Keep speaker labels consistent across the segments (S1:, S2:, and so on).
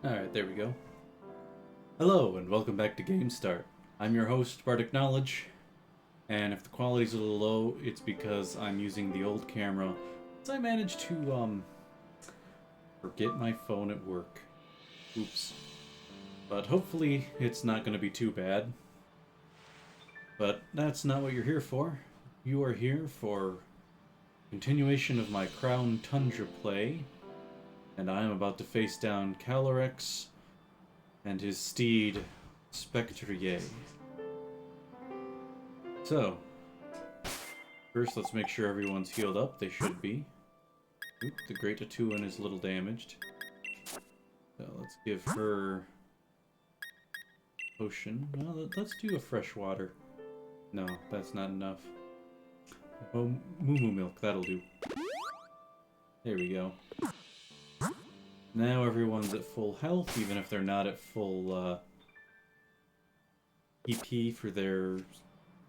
S1: Alright, there we go. Hello, and welcome back to Game Start. I'm your host, Bardic Knowledge, and if the quality's a little low, it's because I'm using the old camera, so I managed to, forget my phone at work. Oops. But hopefully it's not going to be too bad. But that's not what you're here for. You are here for continuation of my Crown Tundra play, and I am about to face down Calyrex and his steed, Spectrier. So, first let's make sure everyone's healed up. They should be. Oop, the Great Atuan is a little damaged. So let's give her potion. Well, let's do a fresh water. No, that's not enough. Oh, moo milk, that'll do. There we go. Now everyone's at full health, even if they're not at full EP for their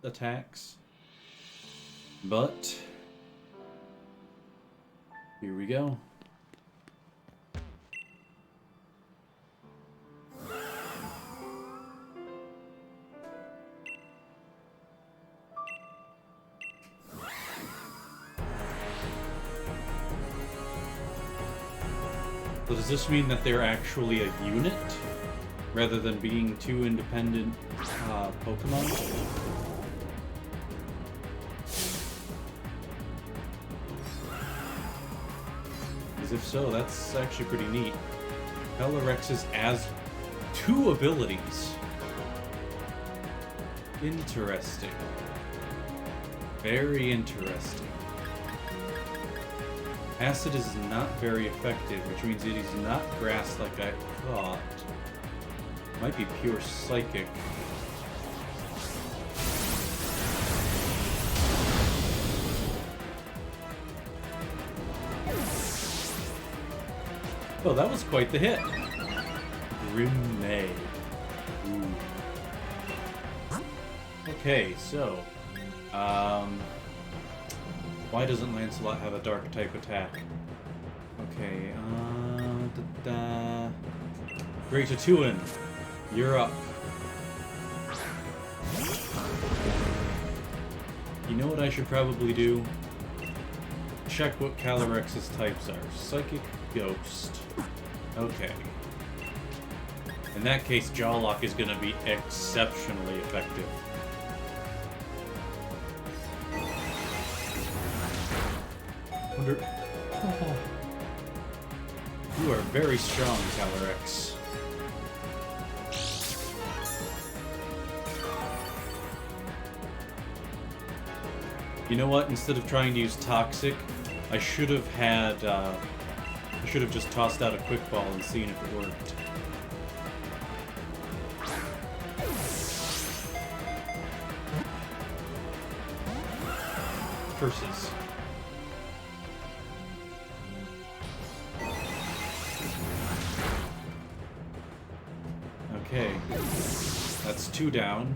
S1: attacks. But here we go. So does this mean that they're actually a unit, rather than being two independent Pokemon? Because if so, that's actually pretty neat. Calyrex has two abilities. Interesting. Very interesting. Acid is not very effective, which means it is not grass like I thought. Might be pure psychic. Oh, that was quite the hit. Grimnay. Ooh. Okay, so why doesn't Lancelot have a dark type attack? Okay, Great Atuan, you're up. You know what I should probably do? Check what Calyrex's types are. Psychic, Ghost. Okay. In that case, Jawlock is gonna be exceptionally effective. Oh. You are very strong, Calyrex. You know what? Instead of trying to use Toxic, I should have just tossed out a Quick Ball and seen if it worked. Curses. Okay, that's two down.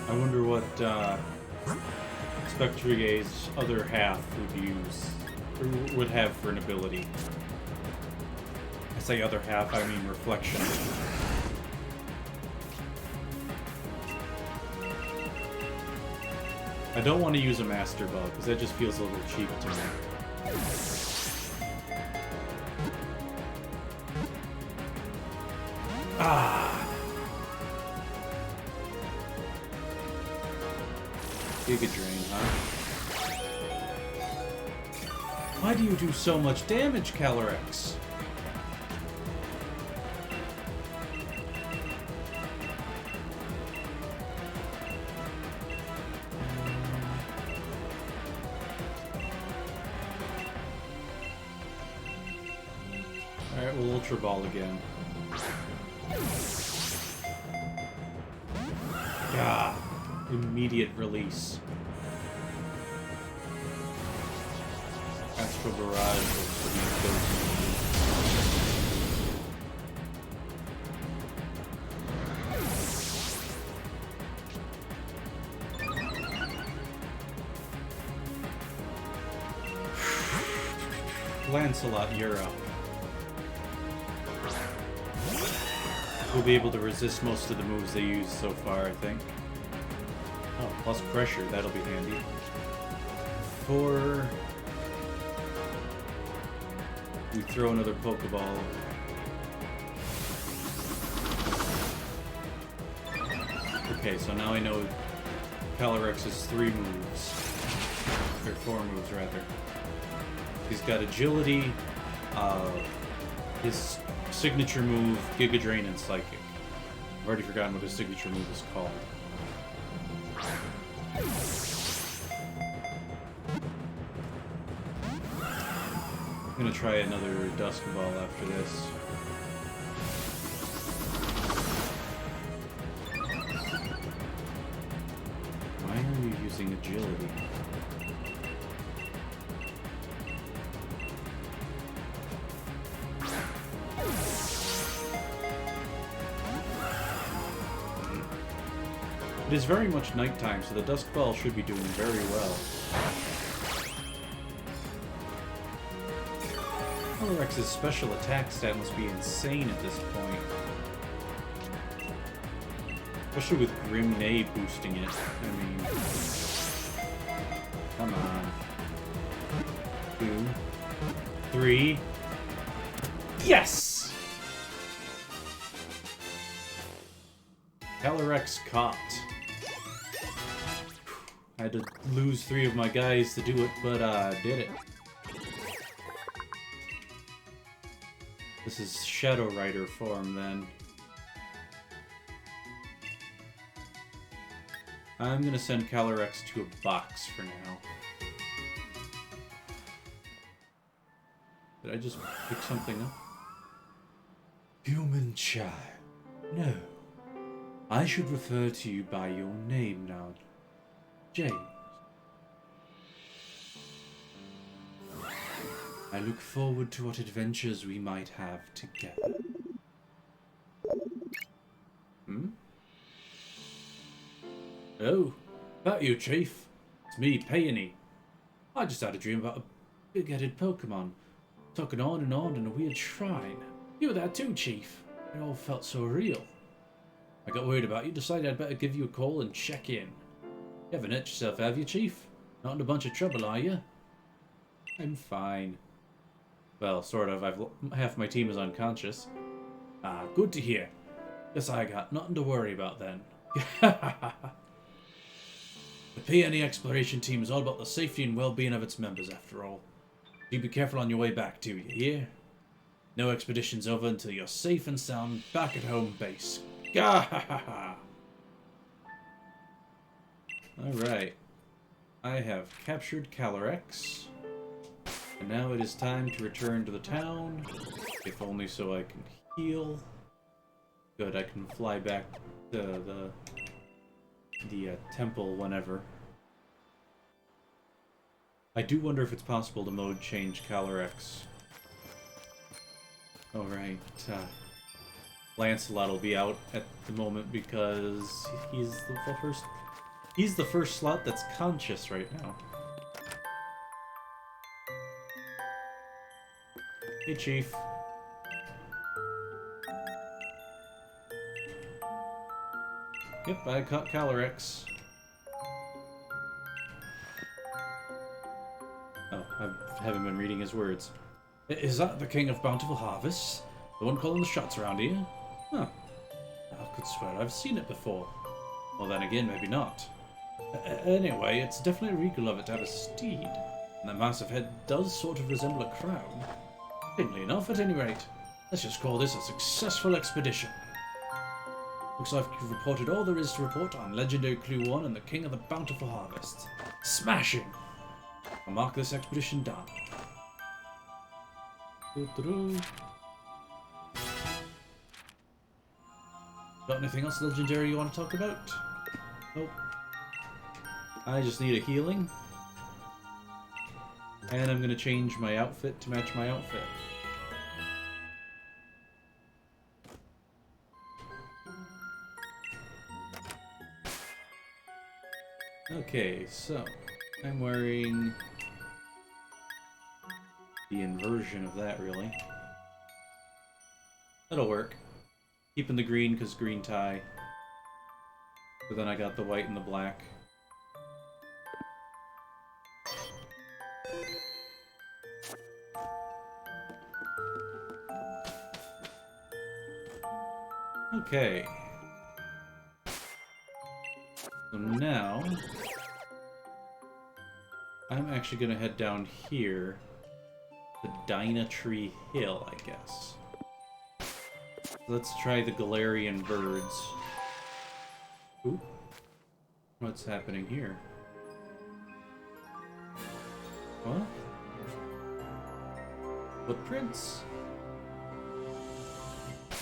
S1: I wonder what Spectrier's other half would use, or would have for an ability. I say other half, I mean Reflection. I don't want to use a Master Ball, because that just feels a little cheap to me. Ah! Giga Drain, huh? Why do you do so much damage, Calyrex? Alright, we'll Ultra Ball again. Ah, immediate release. Astral Barrage will Lancelot, you're up. We'll be able to resist most of the moves they use so far, I think. Oh, plus pressure, that'll be handy. For... we throw another Pokeball. Okay, so now I know Calyrex has 3 moves. Or 4 moves, rather. He's got Agility, his signature move, Giga Drain, and Psychic. I've already forgotten what his signature move is called. I'm gonna try another Dusk Ball after this. Why are you using Agility? It is very much nighttime, so the Dusk Ball should be doing very well. Calyrex's special attack stat must be insane at this point. Especially with Grim Neigh boosting it. I mean... come on. 2, 3... yes! Calyrex caught. I had to lose 3 of my guys to do it, but did it. This is Shadow Rider form, then. I'm gonna send Calyrex to a box for now. Did I just pick something up? Human child. No. I should refer to you by your name now. James. I look forward to what adventures we might have together. Hmm? Oh, that you, Chief? It's me, Peony. I just had a dream about a big-headed Pokemon, talking on and on in a weird shrine. You were there too, Chief. It all felt so real. I got worried about you, decided I'd better give you a call and check in. You haven't hurt yourself, have you, Chief? Not in a bunch of trouble, are you? I'm fine. Well, sort of. Half my team is unconscious. Ah, good to hear. Guess I got nothing to worry about then. The Peony Exploration Team is all about the safety and well-being of its members, after all. You be careful on your way back, too, you hear? No expedition's over until you're safe and sound back at home base. Alright. I have captured Calyrex. And now it is time to return to the town. If only so I can heal. Good, I can fly back to the temple whenever. I do wonder if it's possible to mode change Calyrex. Alright, Lancelot will be out at the moment because he's the first slot that's conscious right now. Hey, Chief. Yep, I caught Calyrex. Oh, I haven't been reading his words. Is that the King of Bountiful Harvests? The one calling the shots around here? Huh. I could swear I've seen it before. Well, then again, maybe not. Anyway, it's definitely regal of it to have a steed. And the massive head does sort of resemble a crown. Plainly enough, at any rate. Let's just call this a successful expedition. Looks like you've reported all there is to report on Legendary Clue 1 and the King of the Bountiful Harvests. Smashing! I'll mark this expedition done. Got anything else legendary you want to talk about? Nope. I just need a healing. And I'm gonna change my outfit to match my outfit. Okay, so I'm wearing the inversion of that, really. That'll work. Keeping the green because green tie. But then I got the white and the black. Okay. So now, I'm actually going to head down here, the Dyna Tree Hill, I guess. Let's try the Galarian Birds. Ooh. What's happening here? What? Footprints?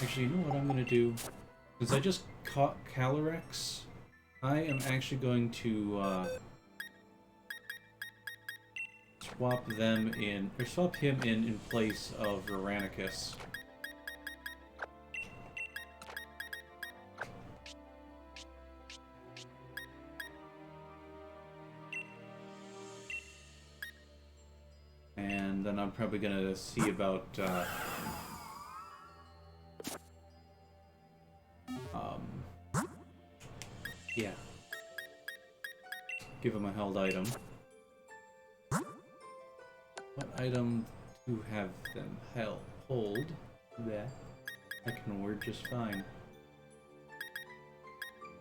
S1: Actually, you know what I'm going to do? Since I just caught Calyrex, I am actually going to swap him in place of Veronicus. And then I'm probably going to see about yeah. Give him a held item. What item to have them hold? That I can word just fine.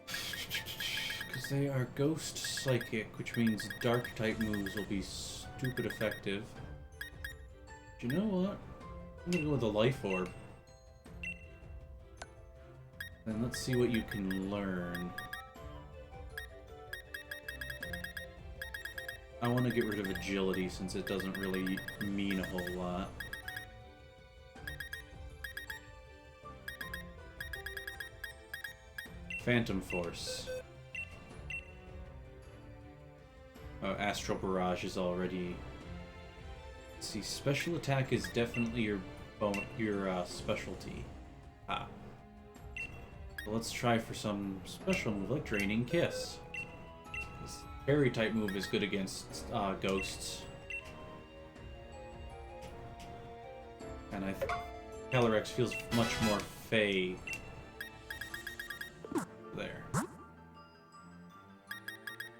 S1: Because they are ghost psychic, which means dark type moves will be stupid effective. Do you know what? I'm gonna go with a life orb. Then let's see what you can learn. I want to get rid of agility since it doesn't really mean a whole lot. Phantom Force. Oh, Astral Barrage is already... Let's see, special attack is definitely your specialty. Ah. Well, let's try for some special move like Draining Kiss. Fairy type move is good against ghosts. And Calyrex feels much more fey. There.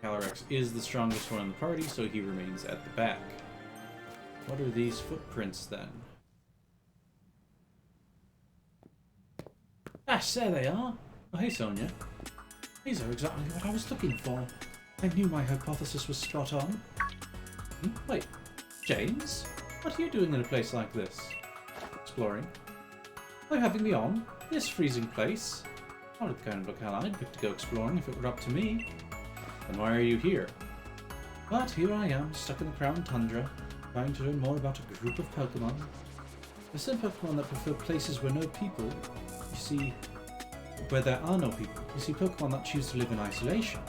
S1: Calyrex is the strongest one in the party, so he remains at the back. What are these footprints then? Ash, there they are! Oh, hey Sonia. These are exactly what I was looking for. I knew my hypothesis was spot on. Wait, James? What are you doing in a place like this? Exploring. Why having me on? This freezing place? Not the kind of locale I'd pick to go exploring if it were up to me. Then why are you here? But here I am, stuck in the Crown Tundra, trying to learn more about a group of Pokemon. There's some Pokemon that prefer places where no people, you see, where there are no people. You see Pokemon that choose to live in isolation.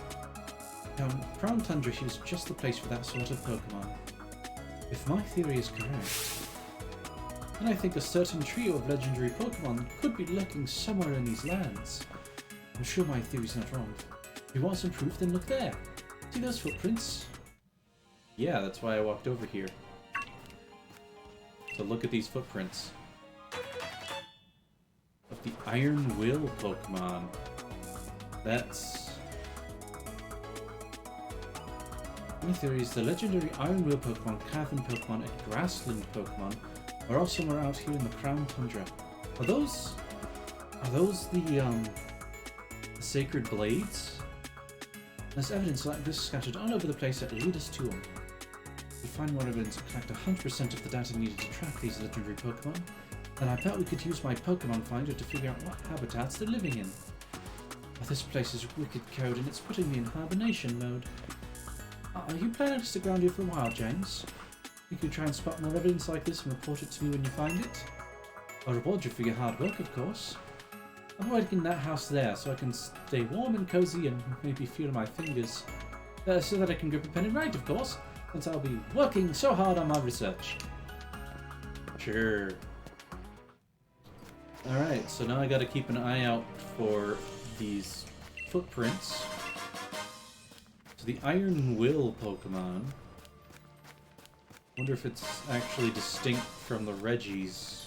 S1: Now, Crown Tundra is just the place for that sort of Pokemon. If my theory is correct, then I think a certain trio of legendary Pokemon could be lurking somewhere in these lands. I'm sure my theory's not wrong. If you want some proof, then look there. See those footprints? Yeah, that's why I walked over here. So look at these footprints. Of the Iron Will Pokemon. That's... My theory is the legendary Iron Will Pokemon, Cavern Pokemon, and Grassland Pokemon are all somewhere out here in the Crown Tundra. Are those the Sacred Blades? There's evidence like this scattered all over the place that lead us to them. If we find more evidence and collect 100% of the data needed to track these legendary Pokemon, then I bet we could use my Pokemon Finder to figure out what habitats they're living in. But this place is wicked cold and it's putting me in hibernation mode. Are you planning to stick around here for a while, James? You could try and spot more evidence like this and report it to me when you find it? I'll reward you for your hard work, of course. I'm working in that house there, so I can stay warm and cozy and maybe feel my fingers. So that I can grip a pen and write, of course, since I'll be working so hard on my research. Sure. Alright, so now I gotta keep an eye out for these footprints. So the Iron Will Pokemon Wonder if it's actually distinct from the Reggies.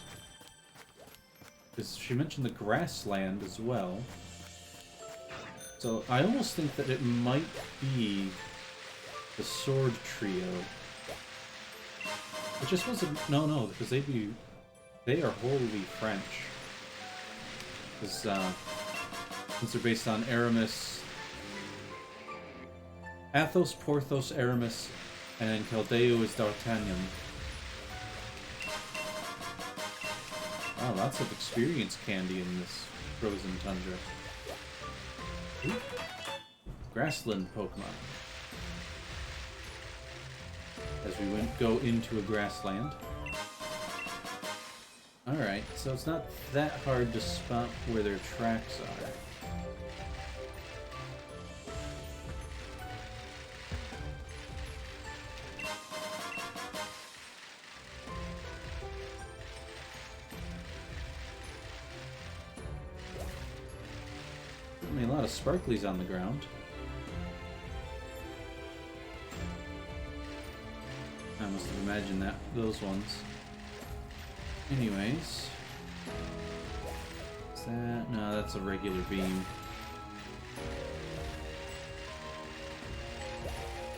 S1: Because she mentioned the grassland as well. So I almost think that it might be the sword trio. Which I suppose... No, because they are wholly French. Because, since they're based on Aramis... Athos, Porthos, Aramis, and Keldeo is D'Artagnan. Wow, lots of experience candy in this frozen tundra. Ooh. Grassland Pokemon. As we go into a grassland. Alright, so it's not that hard to spot where their tracks are. Certainly a lot of sparklies on the ground. I must have imagined those ones. Anyways. Is that... No, that's a regular beam.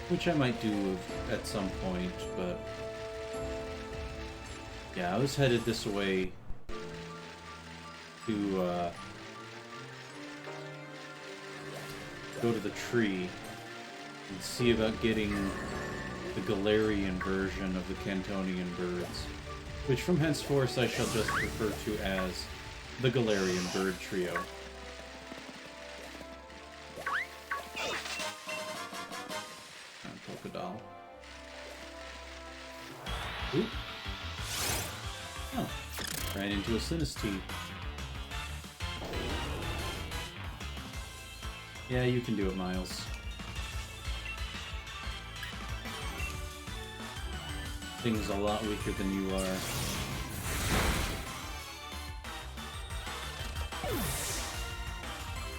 S1: Which I might do at some point, but... Yeah, I was headed this way to, go to the tree and see about getting the Galarian version of the Cantonian Birds, which from henceforth I shall just refer to as the Galarian Bird Trio. And Pokédoll. Oop. Oh, ran into a Sinistee. Yeah, you can do it, Miles. Thing's a lot weaker than you are.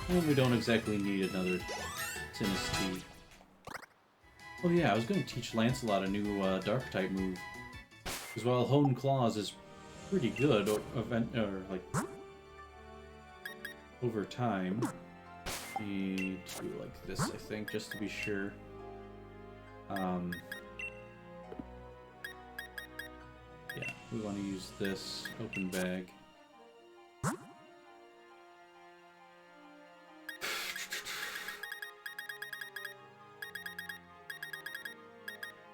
S1: And we don't exactly need another Sinistee. Oh yeah, I was going to teach Lancelot a new Dark-type move. Because while Hone Claws is pretty good, over time... Need to do like this, I think, just to be sure. Yeah, we want to use this open bag.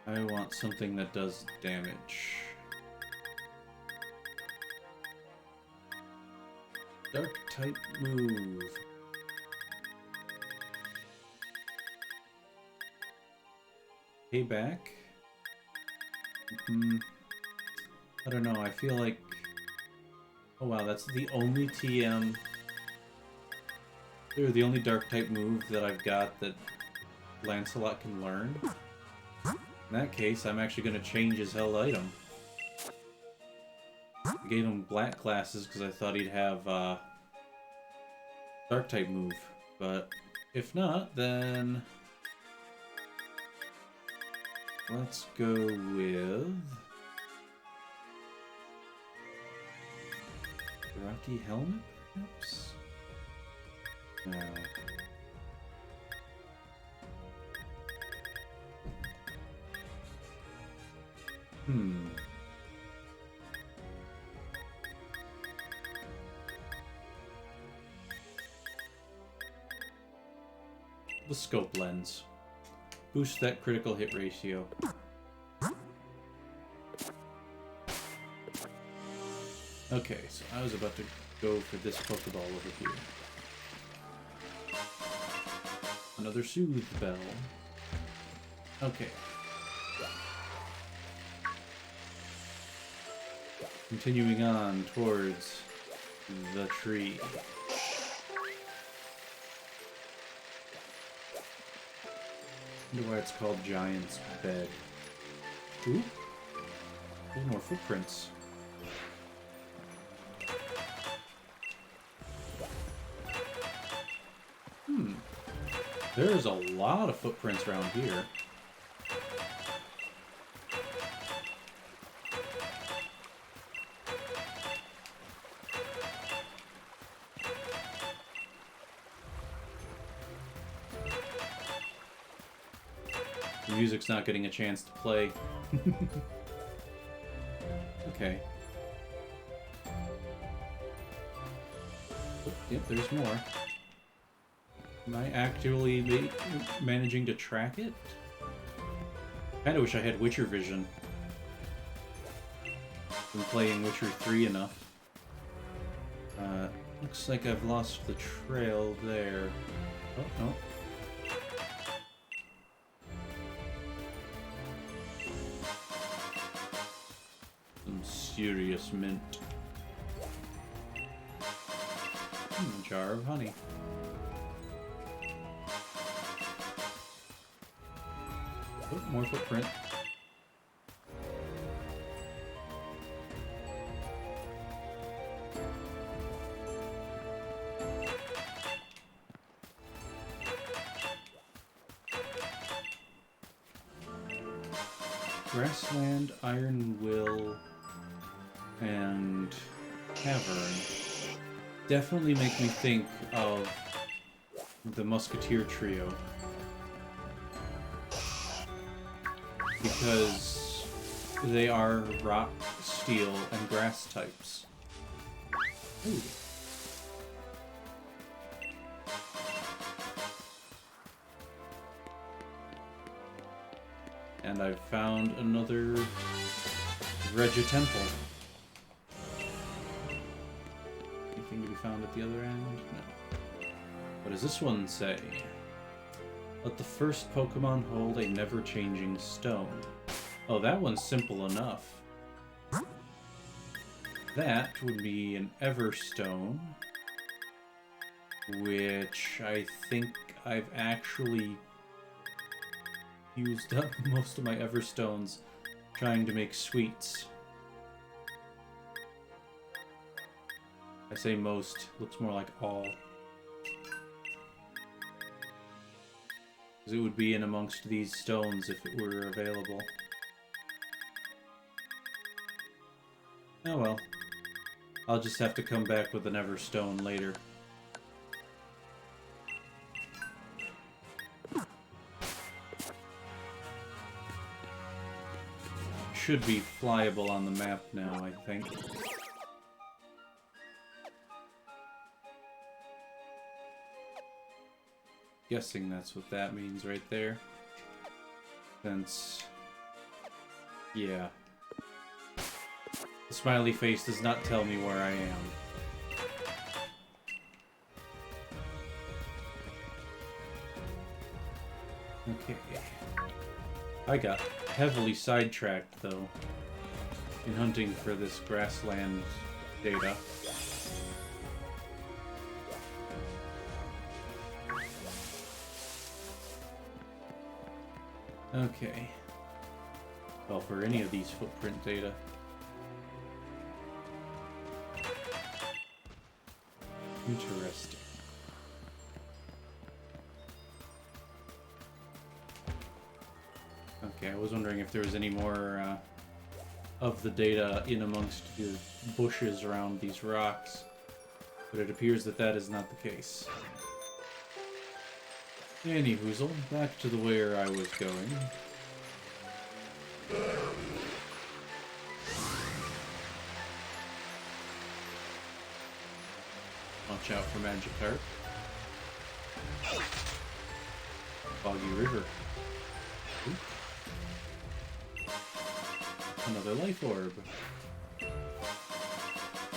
S1: I want something that does damage. Dark type move. Payback? I don't know, I feel like... Oh wow, that's the only TM... Or the only Dark-type move that I've got that Lancelot can learn. In that case, I'm actually going to change his held item. I gave him black classes because I thought he'd have Dark-type move. But if not, then... Let's go with... Rocky Helmet, perhaps? No. The scope lens. Boost that critical hit ratio. Okay, so I was about to go for this Pokeball over here. Another Soothe Bell. Okay. Continuing on towards the tree. I wonder why it's called Giant's Bed. Ooh. There's more footprints. There's a lot of footprints around here. The music's not getting a chance to play. Okay. Oh, yep, there's more. Am I actually managing to track it? Kinda wish I had Witcher vision. Been playing Witcher 3 enough. Looks like I've lost the trail there. Oh, no. Some serious mint. A jar of honey. Oh, more footprint. Grassland, Iron Will, and Cavern definitely make me think of the Musketeer trio. Because they are rock, steel, and grass types. Ooh. And I've found another Regia Temple. Anything to be found at the other end? No. What does this one say? Let the first Pokemon hold a never-changing stone. Oh, that one's simple enough. That would be an Everstone, which I think I've actually used up most of my Everstones trying to make sweets. I say most, looks more like all. Because it would be in amongst these stones if it were available. Oh well. I'll just have to come back with an Everstone later. Should be flyable on the map now, I think. Guessing that's what that means right there. Since... yeah. The smiley face does not tell me where I am. Okay. I got heavily sidetracked, though, in hunting for this grassland data. Okay. Well, for any of these footprint data. Interesting. Okay, I was wondering if there was any more of the data in amongst the bushes around these rocks, but it appears that that is not the case. Anyhoozle, back to the where I was going. Watch out for Magikarp. Foggy River. Oop. Another Life Orb.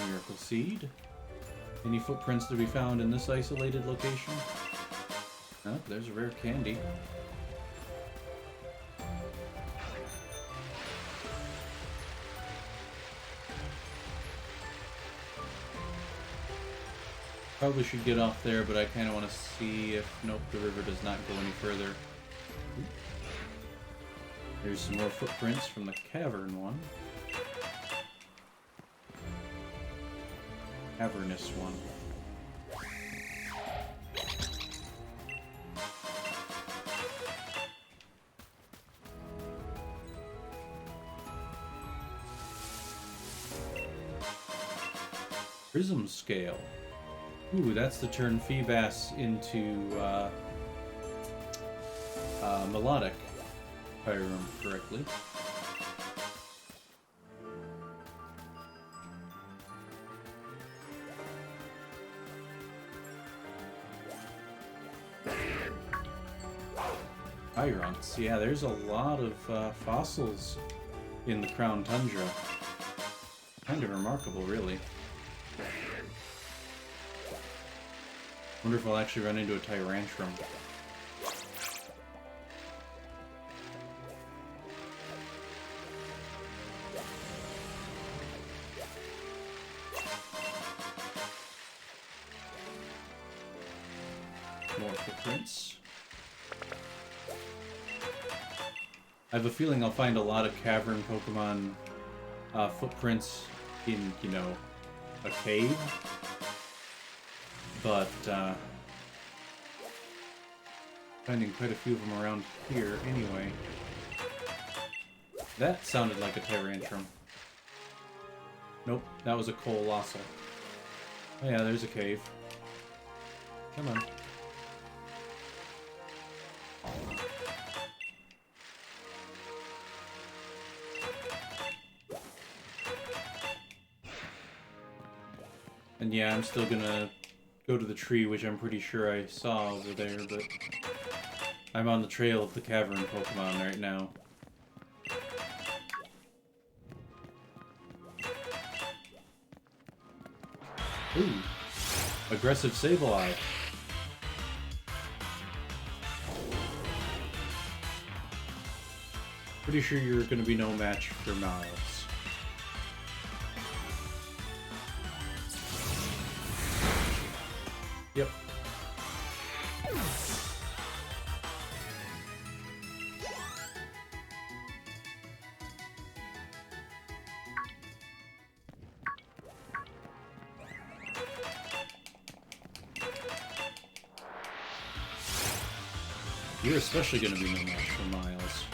S1: Miracle Seed. Any footprints to be found in this isolated location? Oh, there's a rare candy. Probably should get off there, but I kind of want to see if... nope, the river does not go any further. There's some more footprints from the cavern one. Cavernous one. Prism Scale. Ooh, that's to turn Feebas into melodic. if I remember correctly. Tyrants. Yeah, there's a lot of fossils in the Crown Tundra. Kind of remarkable, really. Wonder if I'll actually run into a Tyrantrum. More footprints. I have a feeling I'll find a lot of cavern Pokemon footprints in, you know, a cave. But, finding quite a few of them around here anyway. That sounded like a Tyrantrum. Nope, that was a Colossal. Oh yeah, there's a cave. Come on. And yeah, I'm still gonna go to the tree, which I'm pretty sure I saw over there, but I'm on the trail of the cavern Pokemon right now. Ooh, aggressive Sableye. Pretty sure you're gonna be no match for Miles. Yep. You're especially going to be no match for Miles.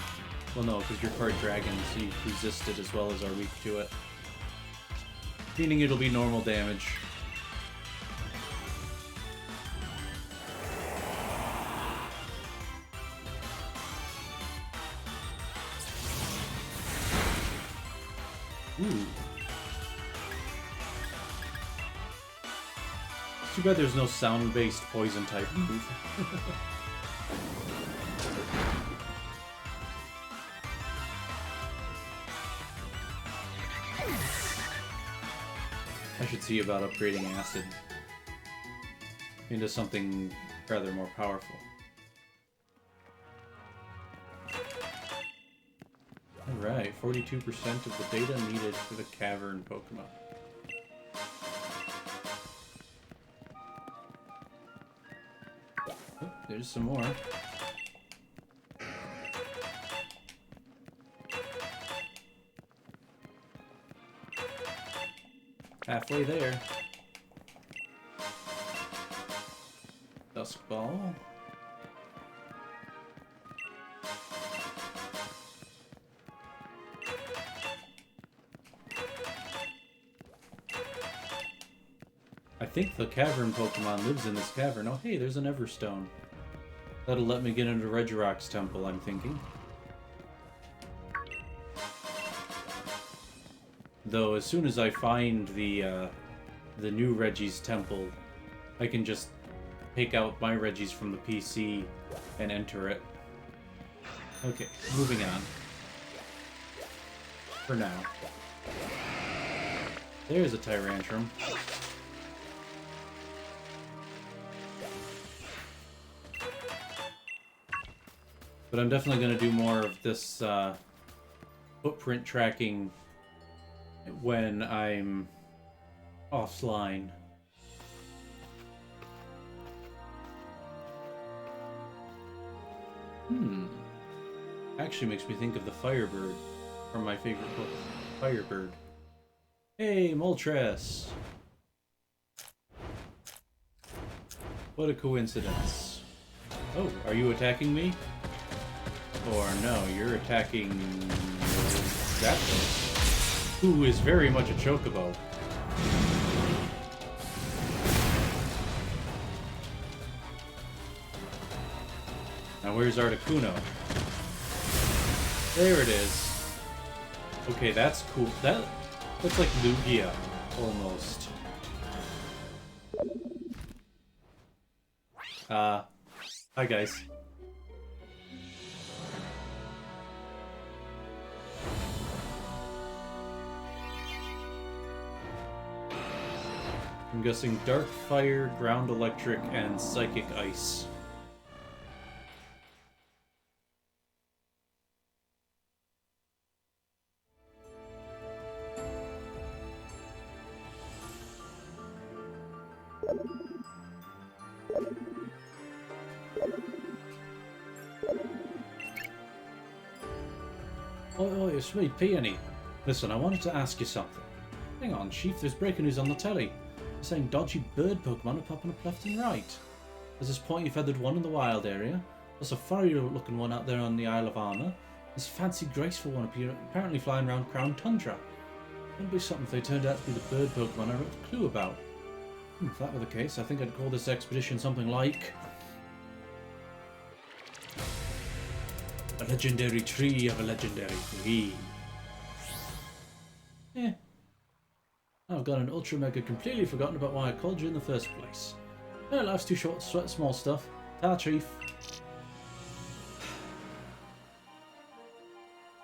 S1: Well, no, because you're part dragon, so you resist it as well as are weak to it. Meaning it'll be normal damage. Ooh. Too bad there's no sound-based poison type move. I should see about upgrading Acid into something rather more powerful. Alright, 42% of the data needed for the cavern Pokemon. Oh, there's some more. Halfway there. Dusk Ball. I think the cavern Pokemon lives in this cavern. Oh hey, there's an Everstone. That'll let me get into Regirock's temple, I'm thinking. Though, as soon as I find the new Reggie's temple, I can just take out my Reggies from the PC and enter it. Okay, moving on. For now. There's a Tyrantrum. But I'm definitely going to do more of this footprint tracking when I'm offline. Actually makes me think of the Firebird from my favorite book, Firebird. Hey, Moltres! What a coincidence. Oh, are you attacking me? Or no, you're attacking that thing, who is very much a Chocobo. Now where's Articuno? There it is. Okay, that's cool. That looks like Lugia, almost. Hi guys. I'm guessing Dark Fire, Ground Electric, and Psychic Ice. Oh, it's me, Peony. Listen, I wanted to ask you something. Hang on, Chief, there's breaking news on the telly. They're saying dodgy bird Pokemon are popping up left and right. There's this pointy feathered one in the wild area. There's a furry looking one out there on the Isle of Armor. There's a fancy graceful one apparently flying around Crown Tundra. Wouldn't be something if they turned out to be the bird Pokemon I wrote a clue about. If that were the case, I think I'd call this expedition something like... A legendary tree of a legendary tree. Eh. I've got an Ultra Mega completely forgotten about why I called you in the first place. No, life's too short to sweat small stuff. Ta, Chief.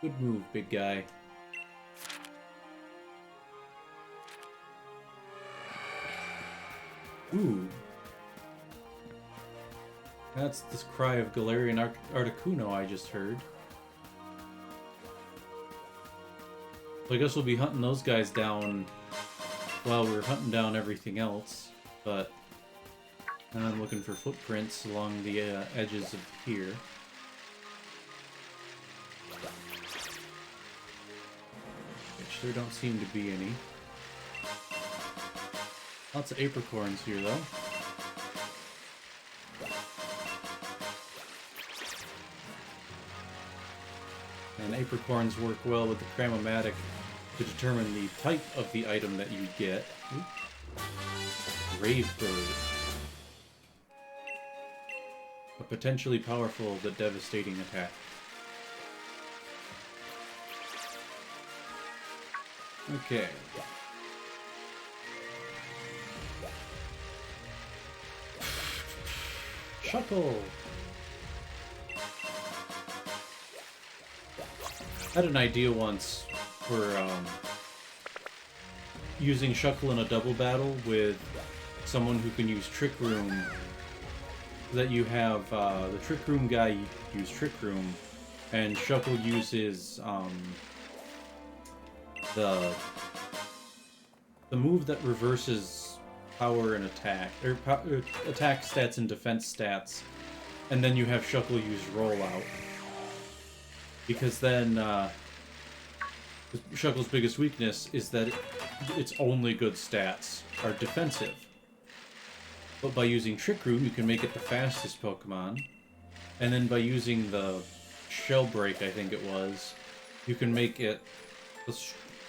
S1: Good move, big guy. Ooh. That's this cry of Galarian Articuno I just heard. So I guess we'll be hunting those guys down while we're hunting down everything else. But I'm looking for footprints along the edges of here. Which there don't seem to be any. Lots of apricorns here, though. And apricorns work well with the Cramomatic to determine the type of the item that you get. Brave Bird. A potentially powerful but devastating attack. Okay. Shuckle! I had an idea once for using Shuckle in a double battle with someone who can use Trick Room. That you have the Trick Room guy use Trick Room, and Shuckle uses the move that reverses power and attack, or attack stats and defense stats, and then you have Shuckle use Rollout. Because then, Shuckle's biggest weakness is that its only good stats are defensive. But by using Trick Room, you can make it the fastest Pokemon. And then by using the Shell Break, I think it was, you can make it,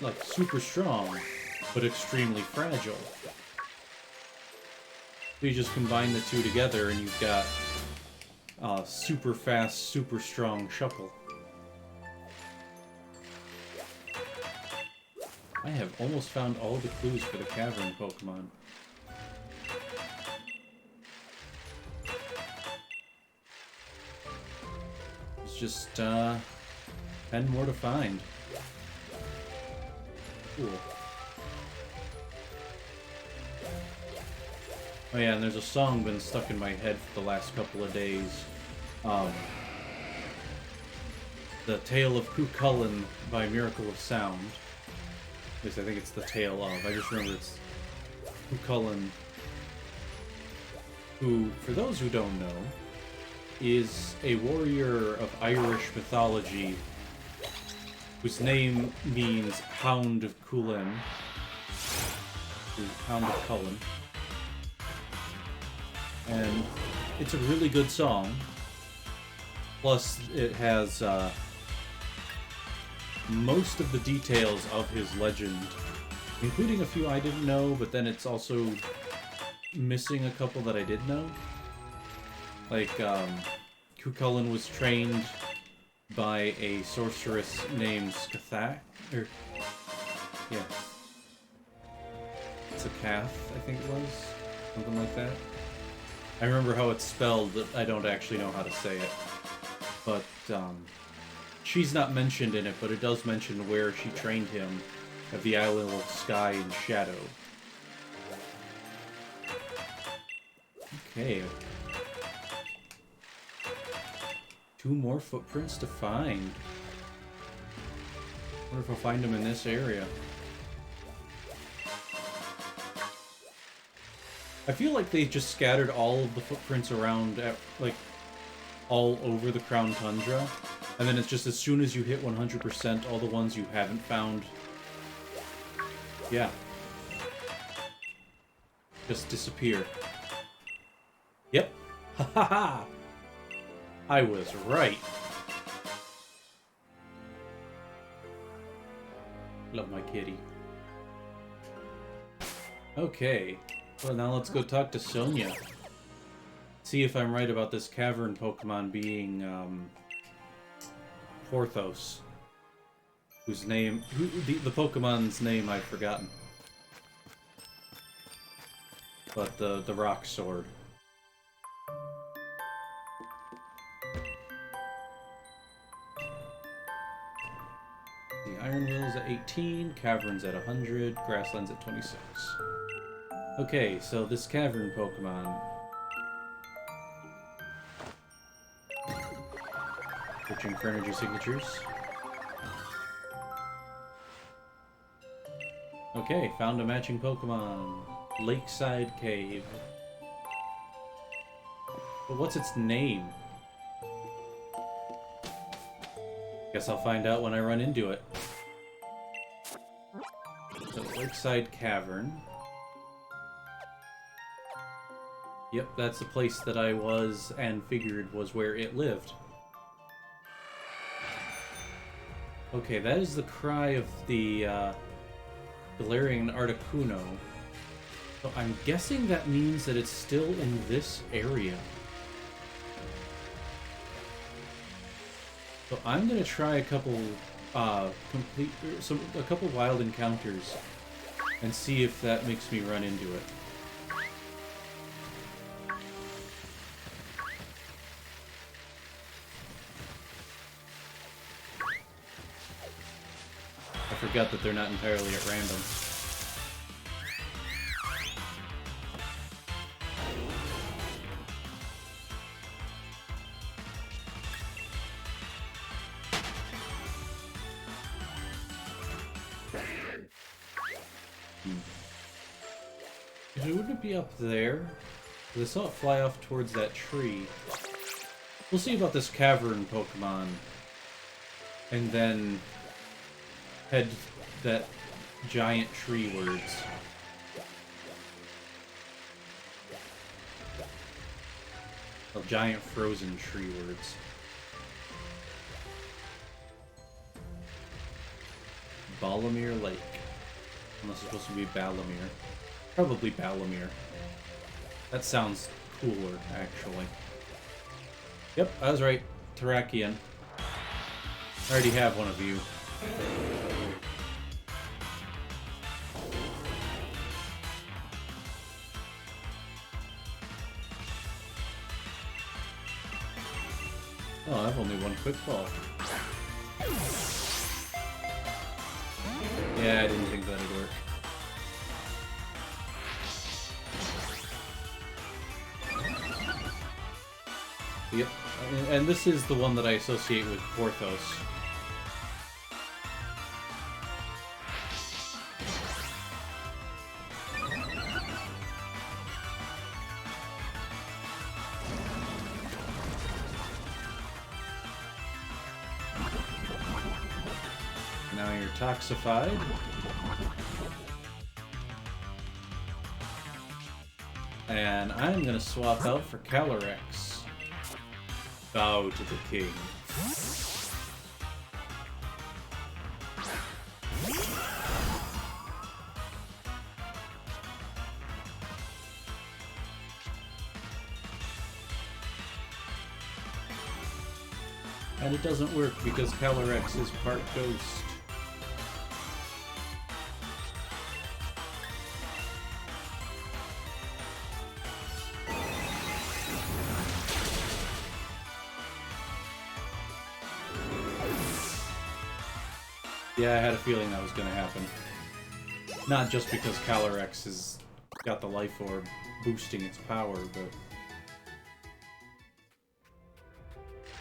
S1: like, super strong, but extremely fragile. So you just combine the two together and you've got super fast, super strong Shuckle. I have almost found all the clues for the Cavern Pokemon. It's just 10 more to find. Cool. Oh yeah, and there's a song been stuck in my head for the last couple of days. The Tale of Cucullin by Miracle of Sound. At least I think it's the Tale of. I just remember it's Cucullin, who, for those who don't know, is a warrior of Irish mythology whose name means Hound of Culin. Hound of Culin. And it's a really good song. Plus, it has most of the details of his legend, including a few I didn't know, but then it's also missing a couple that I did know. Like, Cucullin was trained by a sorceress named Skathak, or yeah, it's a calf, I think it was, something like that. I remember how it's spelled, but I don't actually know how to say it. But she's not mentioned in it, but it does mention where she trained him at the Isle of Sky and Shadow. Okay. 2 more footprints to find. I wonder if I'll find them in this area. I feel like they just scattered all of the footprints around, like, all over the Crown Tundra. And then it's just as soon as you hit 100%, all the ones you haven't found, yeah, just disappear. Yep. Ha ha ha! I was right. Love my kitty. Okay. Well, now let's go talk to Sonia. See if I'm right about this cavern Pokemon being, Porthos. Whose name... the Pokemon's name I've forgotten. But the rock sword. The Iron Will's at 18, Cavern's at 100, Grassland's at 26. Okay, so this Cavern Pokemon... Searching for energy signatures. Okay, found a matching Pokemon. Lakeside Cave. But what's its name? Guess I'll find out when I run into it. So, Lakeside Cavern. Yep, that's the place that I was and figured was where it lived. Okay, that is the cry of the Galarian Articuno. So I'm guessing that means that it's still in this area. So I'm gonna try a couple a couple wild encounters and see if that makes me run into it. I forgot that they're not entirely at random. Wouldn't it be up there? I saw it fly off towards that tree. We'll see about this cavern Pokemon. And then head that giant tree words. A giant frozen tree words. Balamir Lake. Unless it's supposed to be Balamir. Probably Balamir. That sounds cooler, actually. Yep, I was right. Terrakion. I already have one of you. Oh, I've only one quick ball. Yeah, I didn't think that'd work. Yep, and this is the one that I associate with Porthos. Now you're toxified. And I'm gonna swap out for Calyrex. Bow to the king. And it doesn't work because Calyrex is part ghost. Yeah, I had a feeling that was going to happen. Not just because Calyrex has got the life orb boosting its power, but...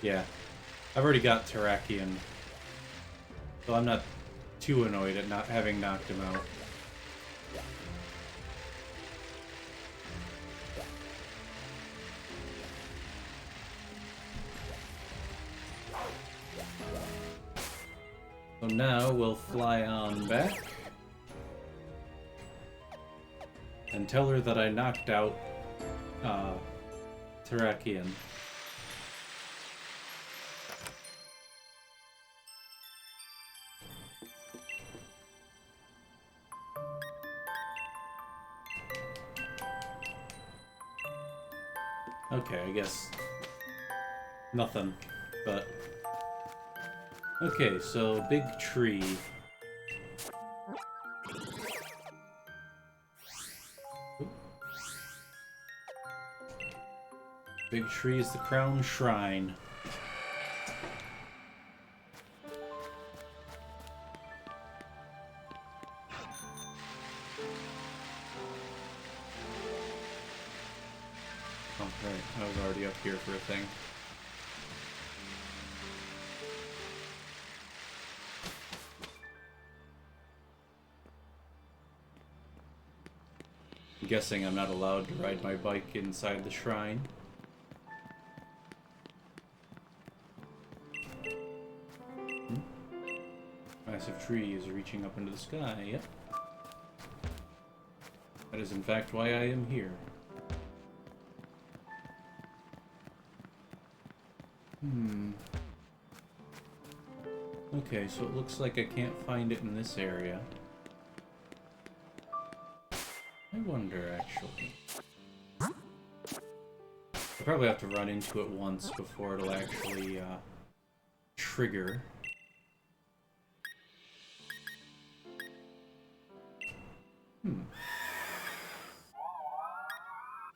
S1: yeah. I've already got Terrakion, so I'm not too annoyed at not having knocked him out. So now we'll fly on back and tell her that I knocked out Terrakion. Okay, I guess nothing, but... okay, so big tree. Big tree is the crown shrine. Oh, right. I was already up here for a thing. I'm guessing I'm not allowed to ride my bike inside the shrine. Massive tree is reaching up into the sky, yep. That is in fact why I am here. Okay, so it looks like I can't find it in this area. I wonder, actually. I probably have to run into it once before it'll actually, trigger.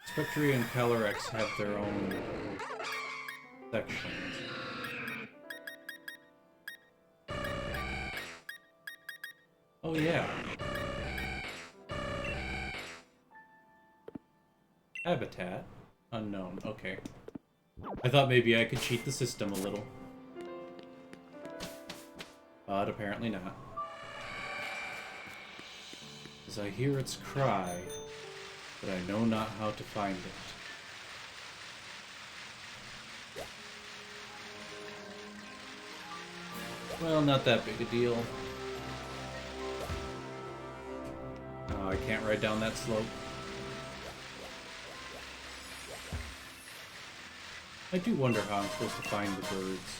S1: Spectre and Calyrex have their own sections. Oh yeah. Habitat? Unknown, okay. I thought maybe I could cheat the system a little. But apparently not. As I hear its cry, but I know not how to find it. Well, not that big a deal. Oh, I can't ride down that slope. I do wonder how I'm supposed to find the birds.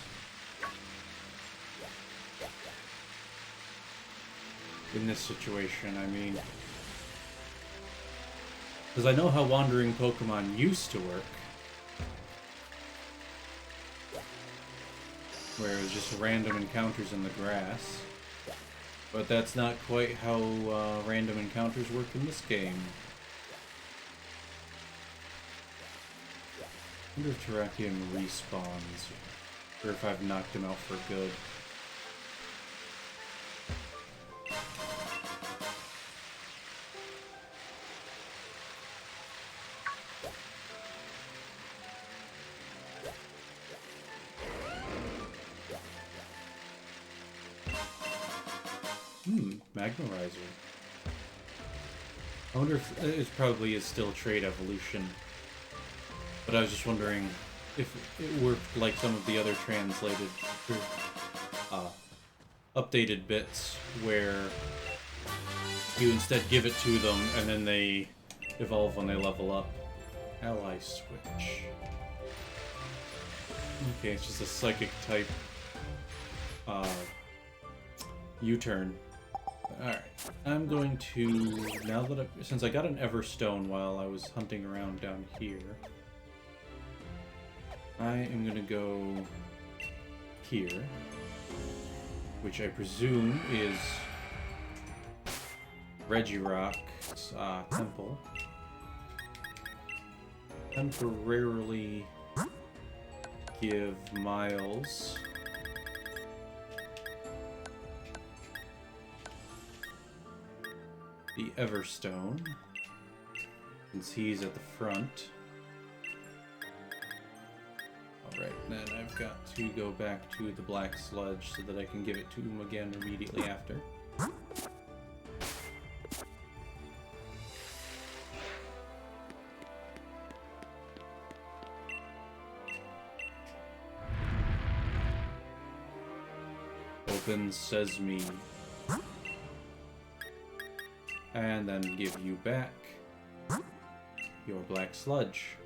S1: In this situation, I mean... because I know how wandering Pokemon used to work. Where it was just random encounters in the grass. But that's not quite how random encounters work in this game. I wonder if Terrakion respawns, or if I've knocked him out for good. Magnerizer. I wonder if it probably is still trade evolution. But I was just wondering if it worked like some of the other translated, updated bits, where you instead give it to them and then they evolve when they level up. Ally switch. Okay, it's just a psychic type, U-turn. Alright, I'm going to, now that since I got an Everstone while I was hunting around down here, I am going to go here, which I presume is Regirock's temple. Temporarily give Miles the Everstone, since he's at the front. Alright, then I've got to go back to the Black Sludge so that I can give it to him again immediately after. Open Sesame. And then give you back your Black Sludge.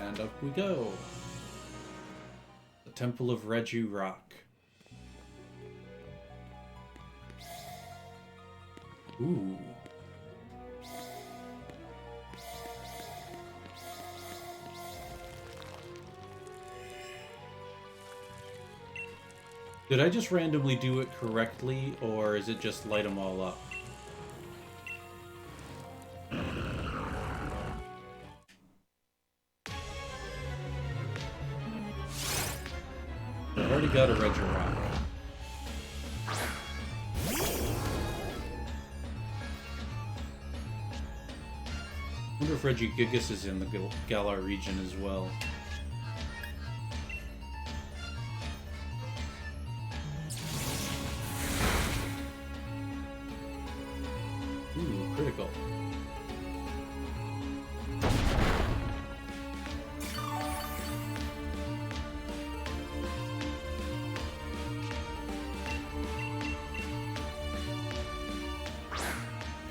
S1: And up we go. The Temple of Regirock. Ooh. Did I just randomly do it correctly, or is it just light them all up? I've already got a Regirock. I wonder if Regigigas is in the Galar region as well. Ooh, critical.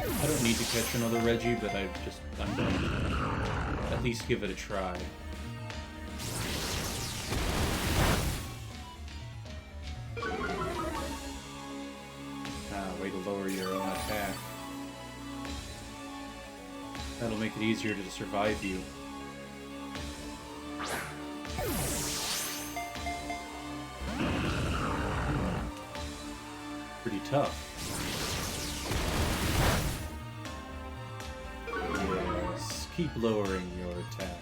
S1: I don't need to catch another Regi, but I'm going to at least give it a try. Way to lower your own attack. That'll make it easier to survive you. Pretty tough. Yes, keep lowering your attack.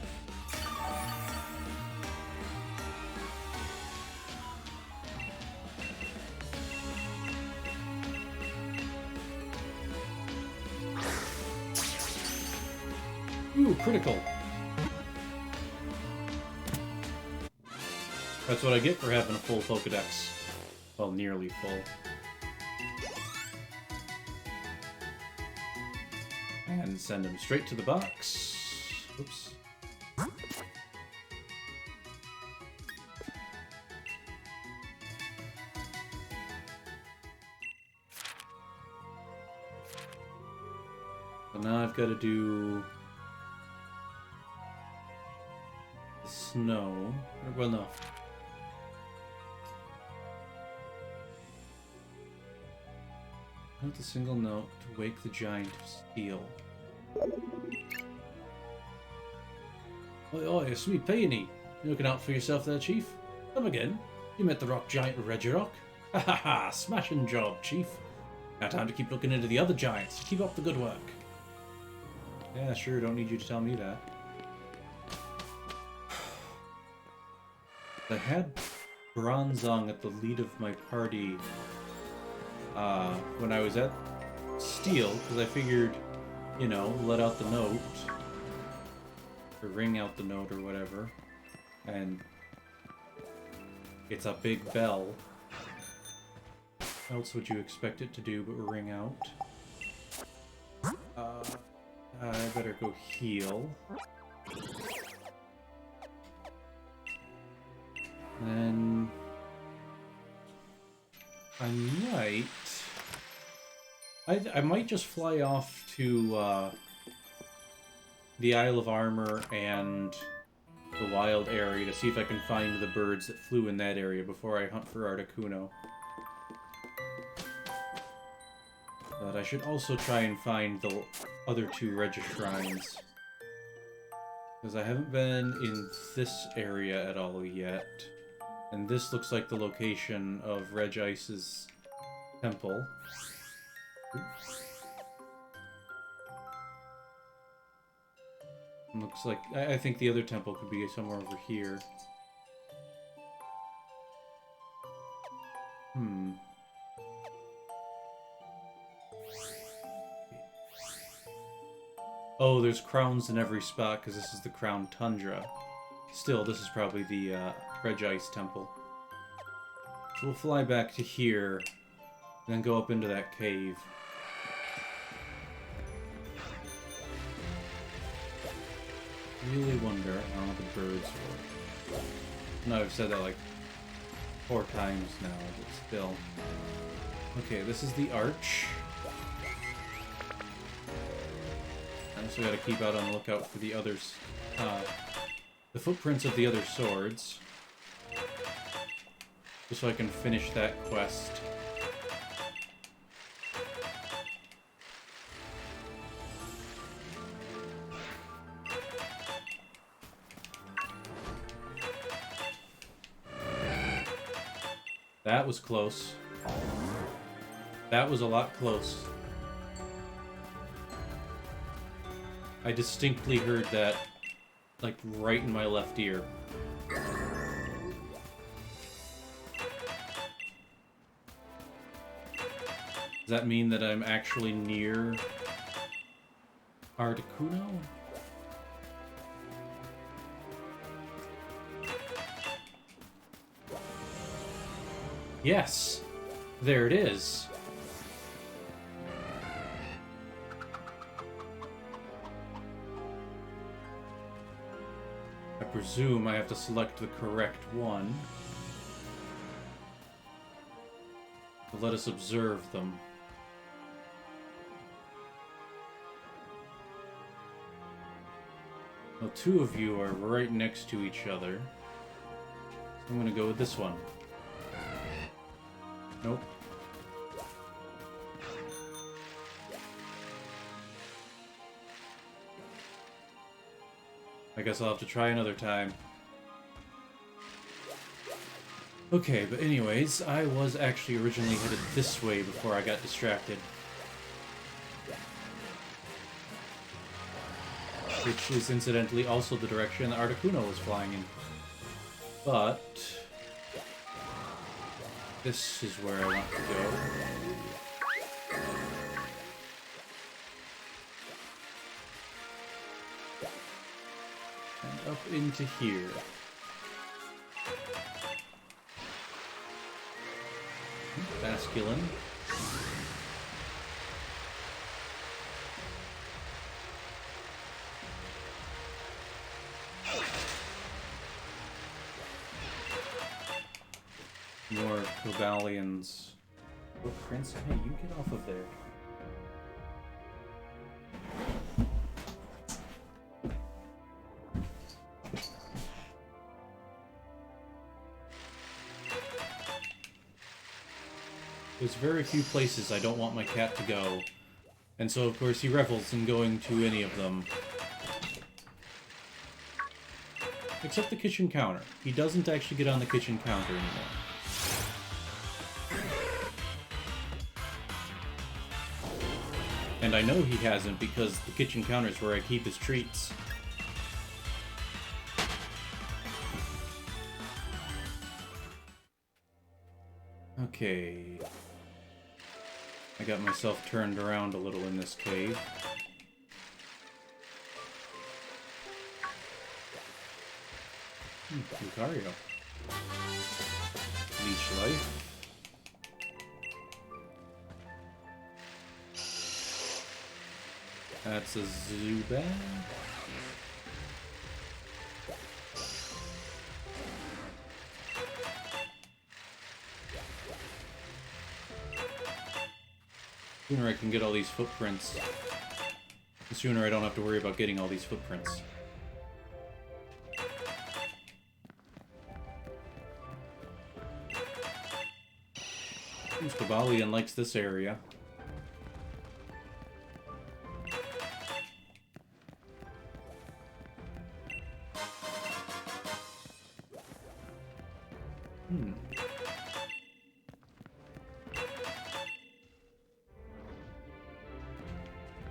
S1: Ooh, critical. That's what I get for having a full Pokedex. Well, nearly full. And send him straight to the box. Oops. So now I've got to do the snow. Well, no. Note a single note to wake the giant of steel. Oi, oi, it's me, Peony. You looking out for yourself there, Chief? Come again. You met the rock giant Regirock. Ha ha ha! Smashing job, Chief. Now time to keep looking into the other giants. Keep up the good work. Yeah, sure, don't need you to tell me that. I had Bronzong at the lead of my party when I was at Steel, because I figured, you know, let out the note, or ring out the note or whatever, and it's a big bell. What else would you expect it to do but ring out? I better go heal. Then I might just fly off to the Isle of Armor and the wild area to see if I can find the birds that flew in that area before I hunt for Articuno. But I should also try and find the other two Regishrines. Because I haven't been in this area at all yet. And this looks like the location of Regice's temple. Oops. Looks like... I think the other temple could be somewhere over here. Oh, there's crowns in every spot because this is the crown Tundra. Still, this is probably the Regice temple. So we'll fly back to here, and then go up into that cave. Really wonder how the birds work. No, I've said that like 4 times now, but still. Okay, this is the arch. I also gotta keep out on the lookout for the others, the footprints of the other swords. Just so I can finish that quest. That was close. That was a lot close. I distinctly heard that, like, right in my left ear. Does that mean that I'm actually near Articuno? Yes! There it is! I presume I have to select the correct one. So let us observe them. Well, 2 of you are right next to each other. So I'm gonna go with this one. Nope. I guess I'll have to try another time. Okay, but anyways, I was actually originally headed this way before I got distracted. Which is incidentally also the direction Articuno was flying in. But... this is where I want to go. And up into here. Basculin. More Cobalians. Oh, Prince, hey, you get off of there. There's very few places I don't want my cat to go, and so of course he revels in going to any of them. Except the kitchen counter. He doesn't actually get on the kitchen counter anymore. And I know he hasn't because the kitchen counter is where I keep his treats. Okay. I got myself turned around a little in this cave. Lucario. Leech Life. That's a Zubat. The sooner I can get all these footprints, the sooner I don't have to worry about getting all these footprints. Seems Cobalion likes this area. Hmm.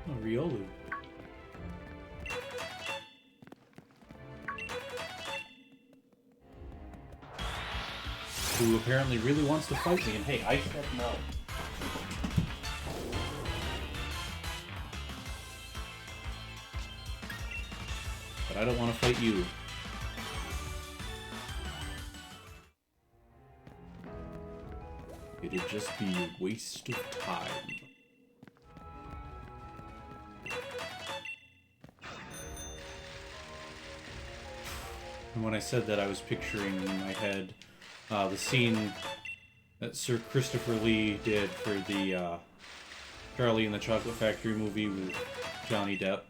S1: Oh, Riolu. Who apparently really wants to fight me, and hey, I said no. But I don't want to fight you. It'd just be a waste of time. And when I said that, I was picturing in my head the scene that Sir Christopher Lee did for the Charlie and the Chocolate Factory movie with Johnny Depp.